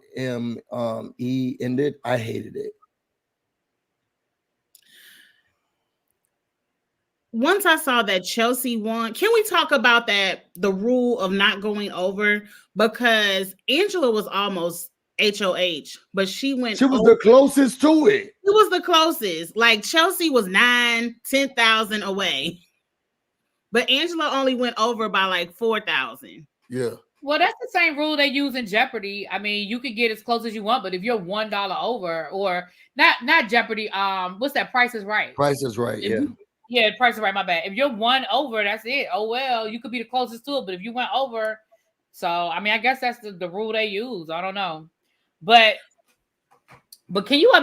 E ended, I hated it. Once I saw that Chelsea won, can we talk about that? The rule of not going over, because Angela was almost HOH, but she was the closest to it. It was the closest. Like Chelsea was 10,000 away, but Angela only went over by like 4,000. Yeah. Well, that's the same rule they use in Jeopardy. I mean, you can get as close as you want, but if you're $1 over, or not Jeopardy, what's that? Price is Right. Price is Right. Yeah. Price is Right. My bad. If you're one over, that's it. Oh well, you could be the closest to it, but if you went over, so I mean, I guess that's the rule they use. I don't know. But can y'all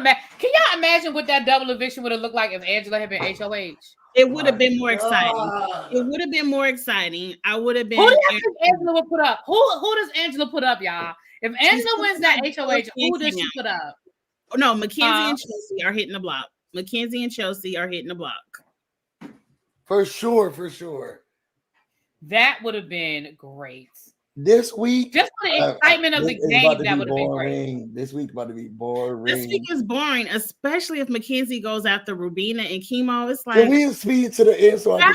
imagine what that double eviction would have looked like if Angela had been HOH? It would have been more exciting. It would have been more exciting. I would have been. Who do you think Angela would put up? Who does Angela put up, y'all? If Angela wins that HOH, who does she put up? No, Mackenzie and Chelsea are hitting the block. Mackenzie and Chelsea are hitting the block. For sure. That would have been great. This week, just for the excitement of the game, that would have been great. This week about to be boring. This week is boring, especially if Mackenzie goes after Rubina and Chemo. It's like, can we speed to the end so I can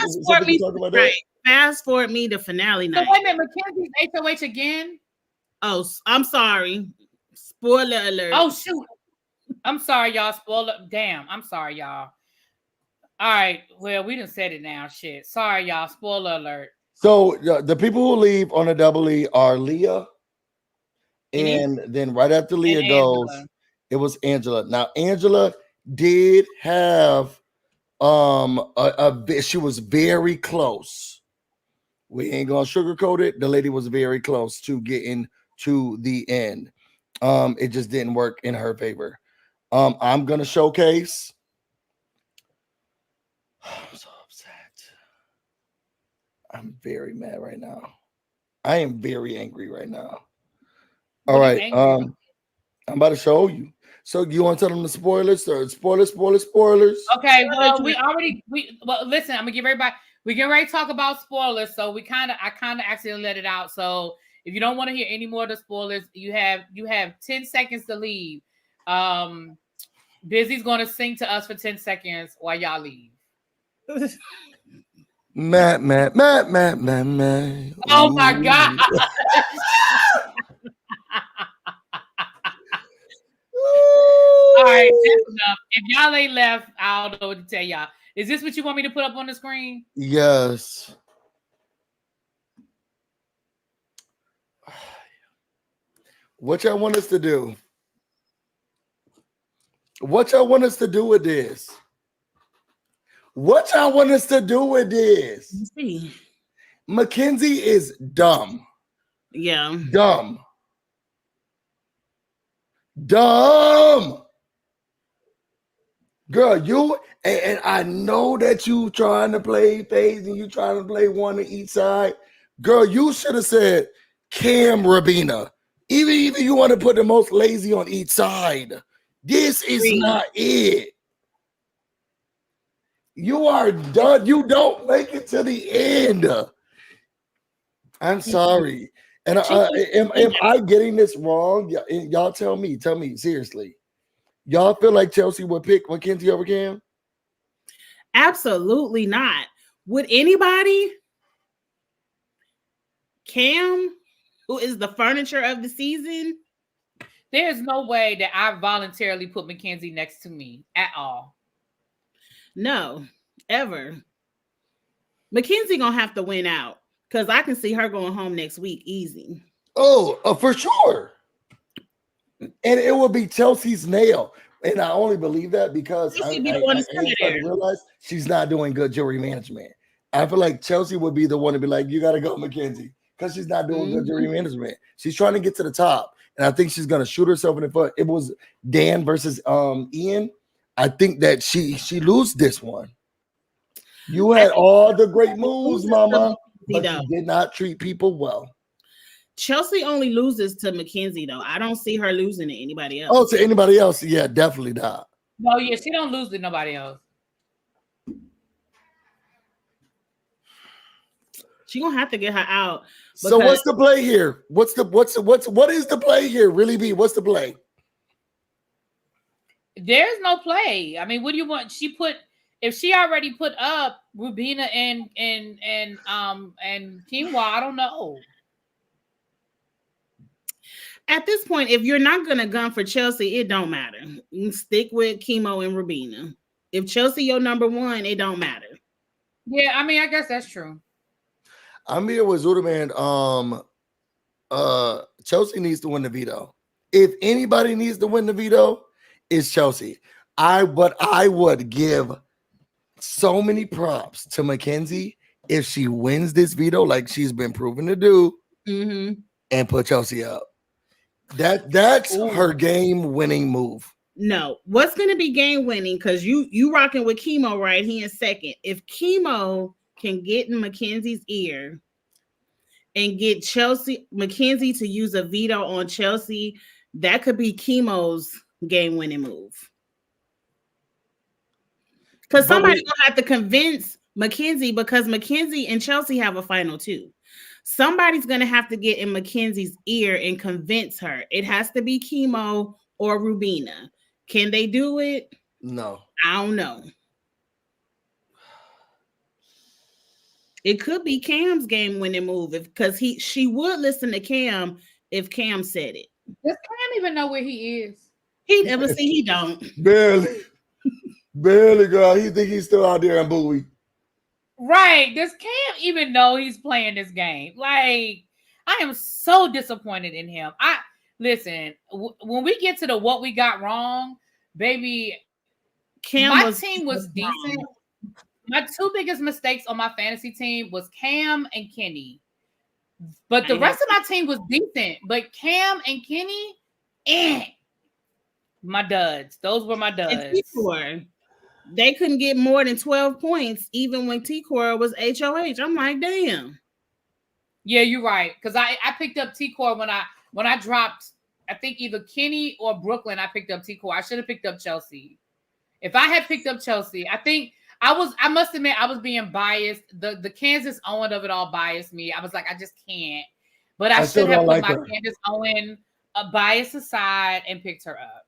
talk about that? Fast forward me to finale night. So wait a minute, Mackenzie's HOH again? Oh, I'm sorry. Spoiler alert. Oh shoot. I'm sorry, y'all. Spoiler. Damn. I'm sorry, y'all. All right. Well, we done said it now. Shit. Sorry, y'all. Spoiler alert. So the people who leave on a double E are Leah, and then right after Leah goes, it was Angela. Now Angela did have she was very close. We ain't gonna sugarcoat it. The lady was very close to getting to the end. It just didn't work in her favor. I'm gonna showcase. I'm so upset. I'm very mad right now. I am very angry right now. All right. I'm about to show you. So you want to tell them the spoilers? Or spoilers? Okay. Well, listen, I'm gonna give everybody. We get ready to talk about spoilers, so I kind of accidentally let it out. So if you don't want to hear any more of the spoilers, you have 10 seconds to leave. Busy's going to sing to us for 10 seconds while y'all leave. Matt. Oh my God. All right, that's enough. If y'all ain't left, I don't know what to tell y'all. Is this what you want me to put up on the screen? Yes. What y'all want us to do? What y'all want us to do with this? Mackenzie is dumb. Yeah. Dumb. Girl, you and I know that you trying to play phase and you trying to play one on each side. Girl, you should have said Cam Rabina. Even you want to put the most lazy on each side. This is not it. You are done. You don't make it to the end. I'm sorry. And am I getting this wrong? Y'all tell me seriously. Y'all feel like Chelsea would pick Mackenzie over Cam? Absolutely not. Would anybody? Cam, who is the furniture of the season? There's no way that I voluntarily put Mackenzie next to me at all. No, ever. Mackenzie gonna have to win out because I can see her going home next week easy. Oh, for sure. And it will be Chelsea's nail. And I only believe that because I realize she's not doing good jury management. I feel like Chelsea would be the one to be like, you got to go, Mackenzie, because she's not doing good jury management. She's trying to get to the top. And I think she's going to shoot herself in the foot. It was Dan versus Ian. I think that she lose this one. You had all the great moves, mama, but you did not treat people well. Chelsea only loses to Mackenzie, though. I don't see her losing to anybody else. Oh, to anybody else? Yeah, definitely not. No, yeah, she don't lose to nobody else. She gonna have to get her out. So what's the play here? What is the play here? Really be what's the play? There's no play. I mean, what do you want? If she already put up Rubina and Quinoa, I don't know. At this point, if you're not gonna gun for Chelsea, it don't matter. You can stick with Chemo and Rubina. If Chelsea your number one, it don't matter. Yeah, I mean, I guess that's true. I'm here with Zuderman. Chelsea needs to win the veto. If anybody needs to win the veto, it's Chelsea. I would give so many props to Mackenzie if she wins this veto, like she's been proven to do, and put Chelsea up. That's her game-winning move. No, what's going to be game-winning? Because you rocking with Chemo right here in second. If Chemo can get in Mackenzie's ear and get Mackenzie to use a veto on Chelsea, that could be Chemo's game-winning move. Because somebody's gonna have to convince Mackenzie, because Mackenzie and Chelsea have a final too. Somebody's gonna have to get in Mackenzie's ear and convince her. It has to be Chemo or Rubina. Can they do it? No. I don't know. It could be Cam's game-winning move because she would listen to Cam if Cam said it. Does Cam even know where he is? He don't. Barely, girl. He think he's still out there in Bowie. Right. Does Cam even know he's playing this game? Like, I am so disappointed in him. Listen, when we get to the what we got wrong, baby, my team was decent. My two biggest mistakes on my fantasy team was Cam and Kenny. But the rest of my team was decent. But Cam and Kenny, my duds. Those were my duds. They couldn't get more than 12 points, even when T-Core was HOH. I'm like, damn. Yeah, you're right. Because I picked up T-Core when I dropped, I think either Kenny or Brooklyn, I picked up T-Core. I should have picked up Chelsea. If I had picked up Chelsea, I must admit, I was being biased. The Kansas Owen of it all biased me. I was like, I just can't. But I should have put my Candace Owen bias aside and picked her up.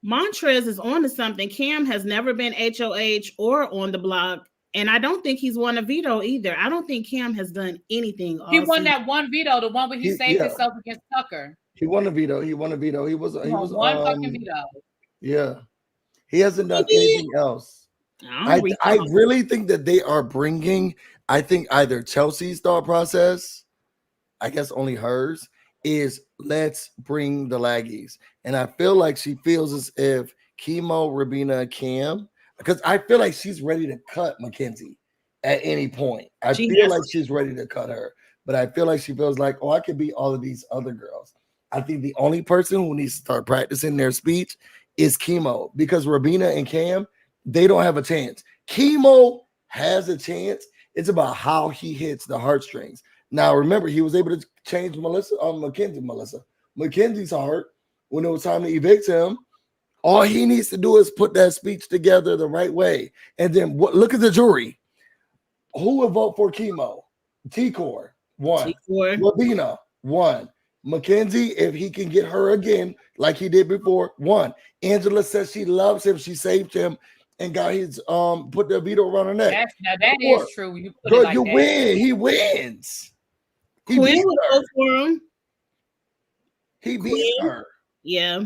Montrez is on to something. Cam has never been HOH or on the block, and I don't think he's won a veto either. I don't think Cam has done anything. He won that one veto, the one where he saved himself against Tucker. He won a veto. He was one fucking veto. Yeah. He hasn't done anything else. I really think that they are bringing, I think either Chelsea's thought process, I guess only hers, is let's bring the laggies. And I feel like she feels as if Chemo, Rubina, Cam, because I feel like she's ready to cut Mackenzie at any point. I feel like she's ready to cut her. But I feel like she feels like, I could be all of these other girls. I think the only person who needs to start practicing their speech is Chemo, because Rubina and Cam, they don't have a chance. Chemo has a chance. It's about how he hits the heartstrings. Now, remember, he was able to change Mackenzie's heart when it was time to evict him. All he needs to do is put that speech together the right way. And then look at the jury. Who would vote for Chemo? T-Core, 1. Rubina, 1. Mackenzie, if he can get her again, like he did before, 1. Angela says she loves him. She saved him and got his put the veto around her neck. That is true. You put it like you that. Win. He wins. He Quinn will go for him. He beats her. Yeah.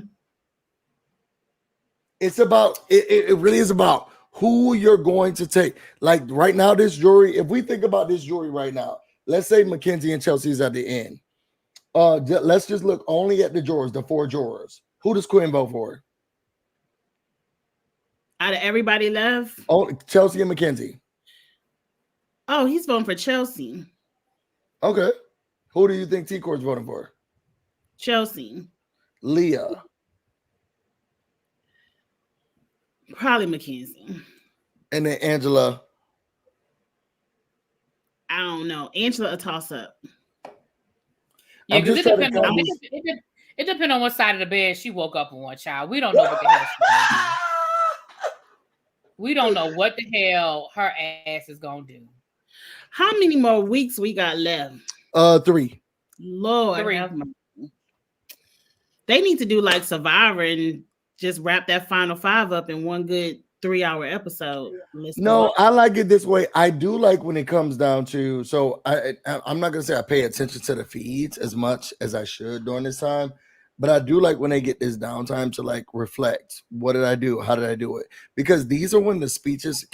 It's about it really is about who you're going to take. Like right now, this jury, if we think about this jury right now, let's say Mackenzie and Chelsea's at the end. Let's just look only at the jurors, the 4 jurors. Who does Quinn vote for? Out of everybody left? Oh, Chelsea and Mackenzie. Oh, he's voting for Chelsea. Okay. Who do you think T-Core's voting for? Chelsea. Leah. Probably Mackenzie. And then Angela. I don't know. Angela, a toss-up. Yeah, because it depends on what side of the bed she woke up on, child. We don't know what the hell she's going to do. We don't know what the hell her ass is going to do. How many more weeks we got left? 3. Lord. 3. They need to do like Survivor and just wrap that final 5 up in one good 3-hour episode. No, I like it this way. I do like when it comes down to, so I'm not going to say I pay attention to the feeds as much as I should during this time, but I do like when they get this downtime to like reflect. What did I do? How did I do it? Because these are when the speeches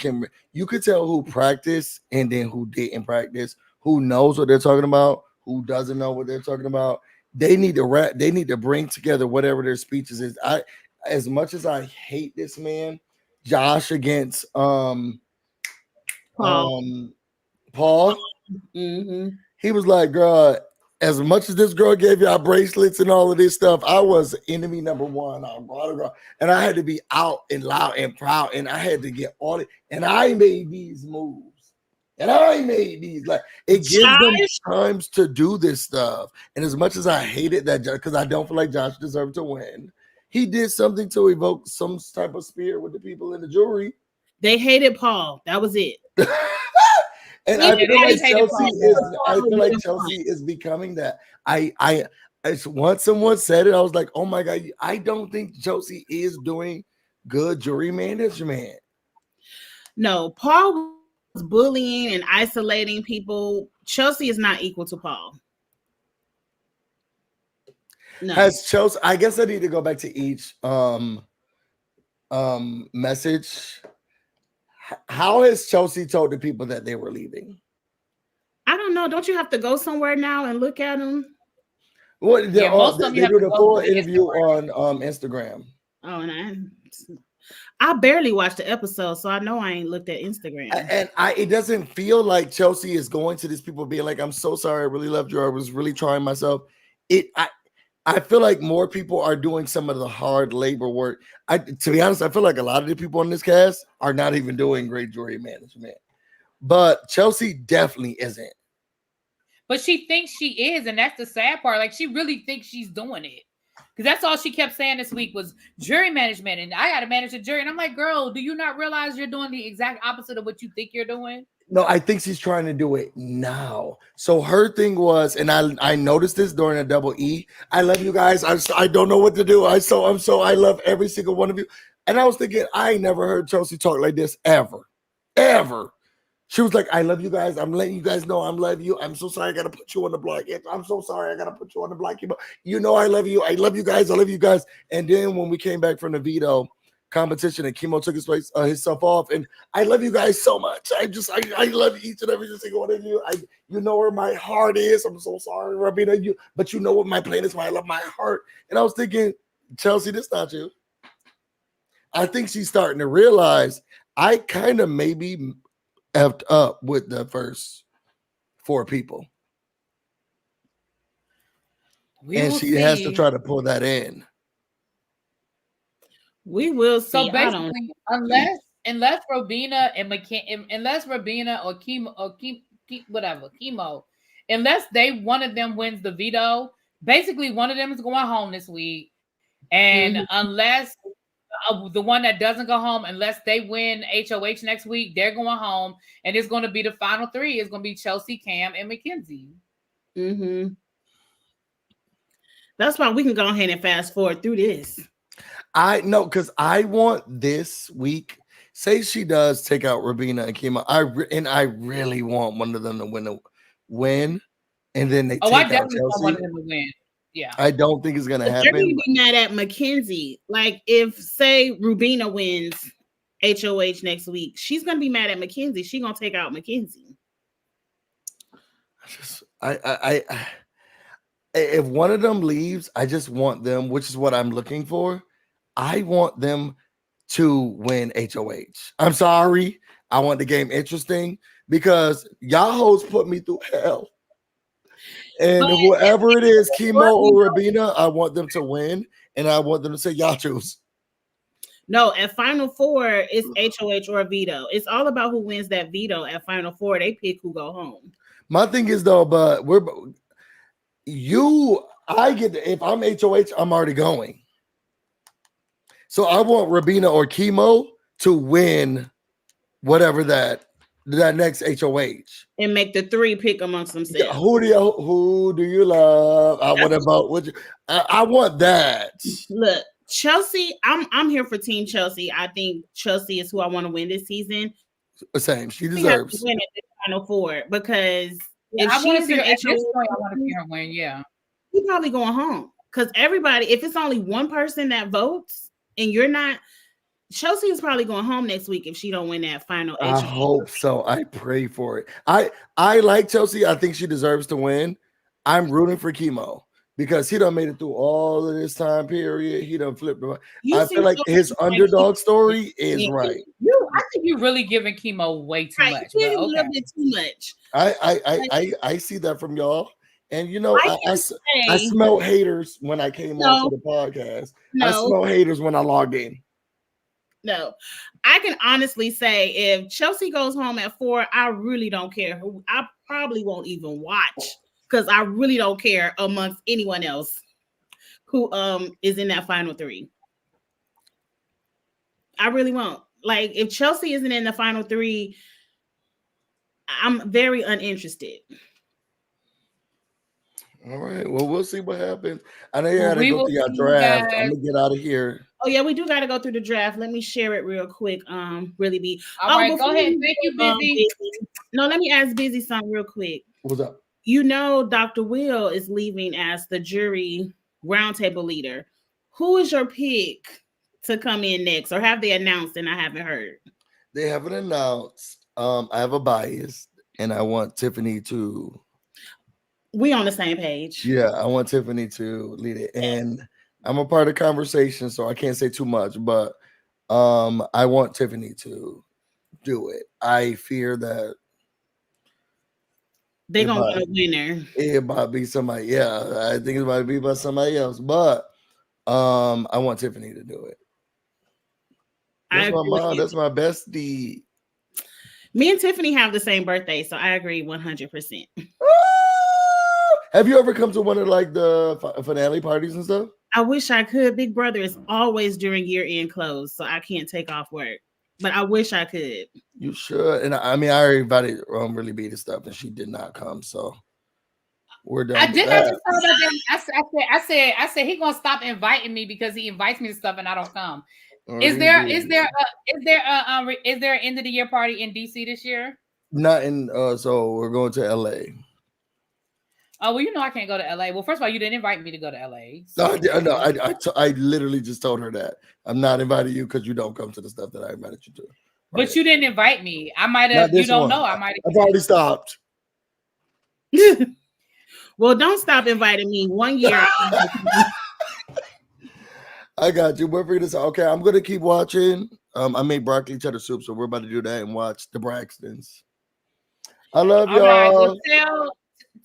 you could tell who practiced and then who didn't practice, who knows what they're talking about, who doesn't know what they're talking about. They need to bring together whatever their speeches is. As much as I hate this man, Josh against Paul. Mm-hmm. He was like, girl, as much as this girl gave y'all bracelets and all of this stuff, I was enemy number 1. And I had to be out and loud and proud, and I had to get all it. And I made these moves. And I made these. Like it gives them Josh, times to do this stuff. And as much as I hated that, because I don't feel like Josh deserved to win, he did something to evoke some type of spirit with the people in the jury. they hated Paul. That was it. And Yeah, I they feel like just hated Chelsea Paul. is. I feel like Chelsea is becoming that. Once someone said it, I was like, oh my god, I don't think Chelsea is doing good jury management. No, Paul was bullying and isolating people. Chelsea is not equal to Paul. No. Has Chelsea? I guess I need to go back to each message. How has Chelsea told the people that they were leaving? I don't know. Don't you have to go somewhere now and look at them? Well, Yeah, most of them they you do have to the go full to interview Instagram. on Instagram. Oh, and I barely watched the episode, so I know I ain't looked at Instagram. And it doesn't feel like Chelsea is going to these people being like, I'm so sorry, I really loved you. I was really trying myself. I feel like more people are doing some of the hard labor work. To be honest, I feel like a lot of the people on this cast are not even doing great jury management. But Chelsea definitely isn't. But she thinks she is, and that's the sad part. Like, she really thinks she's doing it. Because that's all she kept saying this week was jury management, and I got to manage the jury. And I'm like, girl, do you not realize you're doing the exact opposite of what you think you're doing? No, I think she's trying to do it now. So her thing was, and I noticed this during a double E. I love you guys. I don't know what to do. I love every single one of you. And I was thinking, I ain't never heard Chelsea talk like this ever. She was like, I love you guys. I'm letting you guys know I love you. I'm so sorry I gotta put you on the block. I'm so sorry I gotta put you on the block. You know I love you. I love you guys. I love you guys. And then when we came back from the veto competition and Chemo took himself off, and I love you guys so much. I love each and every single one of you. You know where my heart is. I'm so sorry, Rabina. But you know what my plan is. Why I love my heart. And I was thinking, Chelsea, this not you. I think she's starting to realize I kind of maybe effed up with the first 4 people. And she has to try to pull that in. We will see. So basically, unless Robina and unless Robina or Chemo, unless one of them wins the veto, basically one of them is going home this week. And unless the one that doesn't go home, unless they win HOH next week, they're going home, and it's going to be the final 3. It's going to be Chelsea, Cam, and Mackenzie. Mm-hmm. That's why we can go ahead and fast forward through this. I know, because I want this week. Say she does take out Rabina and Kima. I really want one of them to win, and then they take I out definitely Chelsea. want one of them to win. Yeah, I don't think it's gonna happen. They're gonna be mad at Mackenzie. Like if say Rubina wins HOH next week, she's gonna be mad at Mackenzie. She's gonna take out Mackenzie. If one of them leaves, I just want them, which is what I'm looking for. I want them to win HOH. I'm sorry. I want the game interesting because y'all hoes put me through hell. And whoever it is, Chemo or Rabina, I want them to win. And I want them to say, y'all choose. No, at Final Four, it's HOH or veto. It's all about who wins that veto at Final Four. They pick who go home. My thing is, though, but if I'm HOH, I'm already going. So I want Rabina or Chemo to win whatever that next HOH and make the 3 pick amongst themselves. Who do you love? I want to vote with you. I want that. Look, Chelsea, I'm here for Team Chelsea. I think Chelsea is who I want to win this season. Same, she deserves to win at the Final Four because if I want to see her at this point, I want to see her win. Yeah, she's probably going home because everybody. If it's only one person that votes and you're not. Chelsea is probably going home next week if she don't win that final. I hope so. I pray for it. I like Chelsea. I think she deserves to win. I'm rooting for Chemo because he done made it through all of this time period. He done flipped. I feel like his underdog story is right. I think you're really giving Chemo way too much. A little bit too much. I see that from y'all. And you know, I smelled haters when I came onto the podcast. I smelled haters when I logged in. No, I can honestly say if Chelsea goes home at 4, I really don't care. I probably won't even watch because I really don't care amongst anyone else who is in that final 3. I really won't. Like if Chelsea isn't in the final 3, I'm very uninterested. All right. Well, we'll see what happens. I know you Well, gotta we go will through your see you draft. I'm guys. gonna get out of here. Oh yeah, we do got to go through the draft. Let me share it real quick. Really be. All right, go Before ahead. we Thank you, go, Busy. no, let me ask Busy something real quick. What's up? You know, Dr. Will is leaving as the jury roundtable leader. Who is your pick to come in next, or have they announced and I haven't heard? They haven't announced. I have a bias, and I want Tiffany to. We on the same page. Yeah, I want Tiffany to lead it, and I'm a part of the conversation, so I can't say too much. But I want Tiffany to do it. I fear that They're gonna want a winner. it might be somebody. Yeah, I think it might be by somebody else, but I want Tiffany to do it. That's my mom. That's my bestie. Me and Tiffany have the same birthday, so I agree 100%. Have you ever come to one of like the finale parties and stuff? I wish I could. Big Brother is always during year-end close, so I can't take off work. But I wish I could. You should. And I mean, I already invited Really Beat and stuff, and she did not come. So we're done. I did. I just thought about that. I said he gonna stop inviting me because he invites me to stuff and I don't come. Is there an end of the year party in DC this year? Not in. So we're going to LA. Oh well, you know I can't go to LA. Well, first of all, you didn't invite me to go to LA. So. No, I literally just told her that I'm not inviting you because you don't come to the stuff that I invited you to. Right? But you didn't invite me. I might have. You don't know. I might have. I've already stopped. Well, don't stop inviting me. 1 year. I got you. We're figuring this out. Okay, I'm gonna keep watching. I made broccoli cheddar soup, so we're about to do that and watch the Braxtons. I love y'all. Right, well,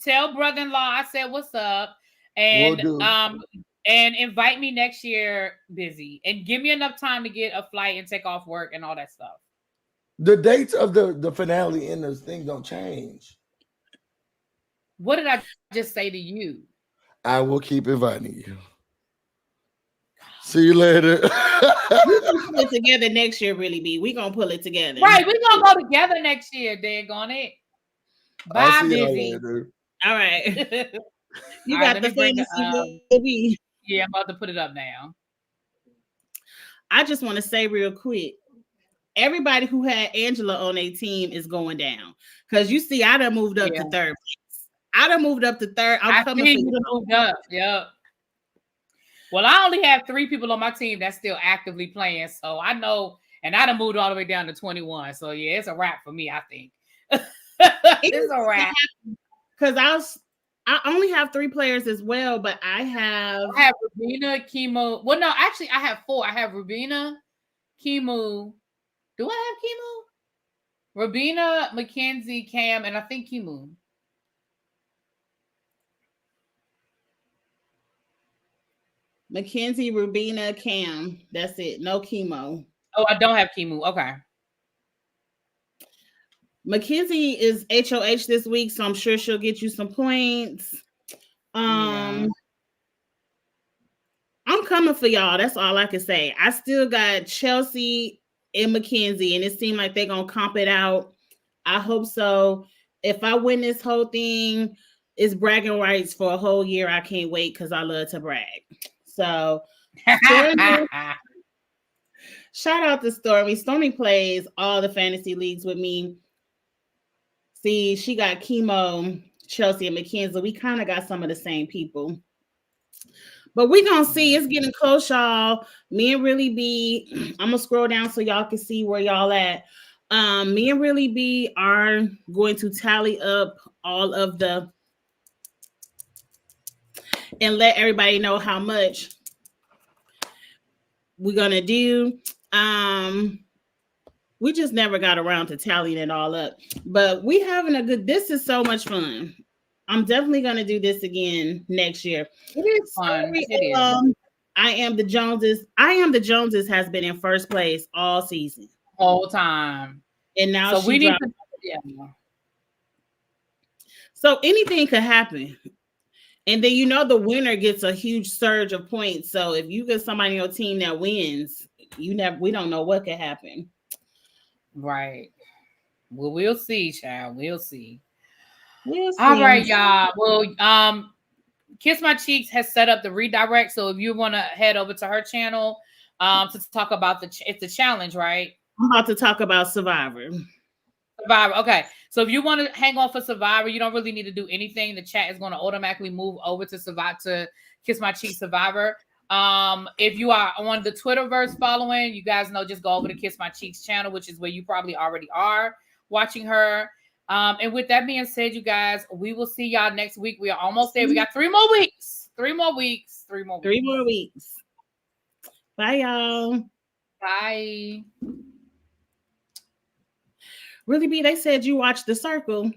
tell brother-in-law I said what's up, and and invite me next year, Busy, and give me enough time to get a flight and take off work and all that stuff. The dates of the finale and those things don't change. What did I just say to you? I will keep inviting you. See you later. We're gonna pull it together next year, Really Be. We're gonna pull it together. Right, we're gonna go together next year, daggone it. Bye, Busy. All right. You got the fantasy. Yeah, I'm about to put it up now. I just want to say real quick, everybody who had Angela on a team is going down. Because you see, I done moved up to third place. I done moved up to third. I'm coming for you. Moved up. Yep. Well, I only have 3 people on my team that's still actively playing, so I know, and I done moved all the way down to 21. So yeah, it's a wrap for me, I think. It's a wrap. Because I only have 3 players as well, but I have Rubina, Chemo. Well, no, actually, I have 4. I have Rubina, Chemo. Do I have Chemo? Rubina, Mackenzie, Cam, and I think Chemo. Mackenzie, Rubina, Cam. That's it. No Chemo. Oh, I don't have Chemo. Okay. Mackenzie is HOH this week, so I'm sure she'll get you some points. I'm coming for y'all. That's all I can say. I still got Chelsea and Mackenzie, and it seemed like they're gonna comp it out. I hope so. If I win this whole thing, it's bragging rights for a whole year. I can't wait because I love to brag. So shout out to Stormy. Stormy plays all the fantasy leagues with me. See, she got Chemo, Chelsea, and Mackenzie. We kind of got some of the same people. But we're going to see. It's getting close, y'all. Me and Really Be, I'm going to scroll down so y'all can see where y'all at. Me and Really Be are going to tally up all of the and let everybody know how much we're going to do. We just never got around to tallying it all up. But we having a good, this is so much fun. I'm definitely going to do this again next year. It is fun. I I Am the Joneses. I Am the Joneses has been in first place all season. Whole time. And now So she we need dropped. to, yeah. So anything could happen. And then the winner gets a huge surge of points. So if you get somebody on your team that wins, we don't know what could happen. Right. Well, we'll see, child. We'll see. We'll see. All right, y'all. Well, Kiss My Cheeks has set up the redirect. So if you want to head over to her channel to talk about it's the challenge, right? I'm about to talk about Survivor. Survivor. Okay. So if you want to hang on for Survivor, you don't really need to do anything. The chat is going to automatically move over to Survivor, to Kiss My Cheeks Survivor. If you are on the Twitterverse following, you guys know, just go over to Kiss My Cheeks channel, which is where you probably already are watching her. And with that being said, you guys, we will see y'all next week. We are almost there. We got 3 more weeks. 3 more weeks. 3 more weeks. 3 more weeks. Bye, y'all. Bye. Really, B, they said you watched The Circle.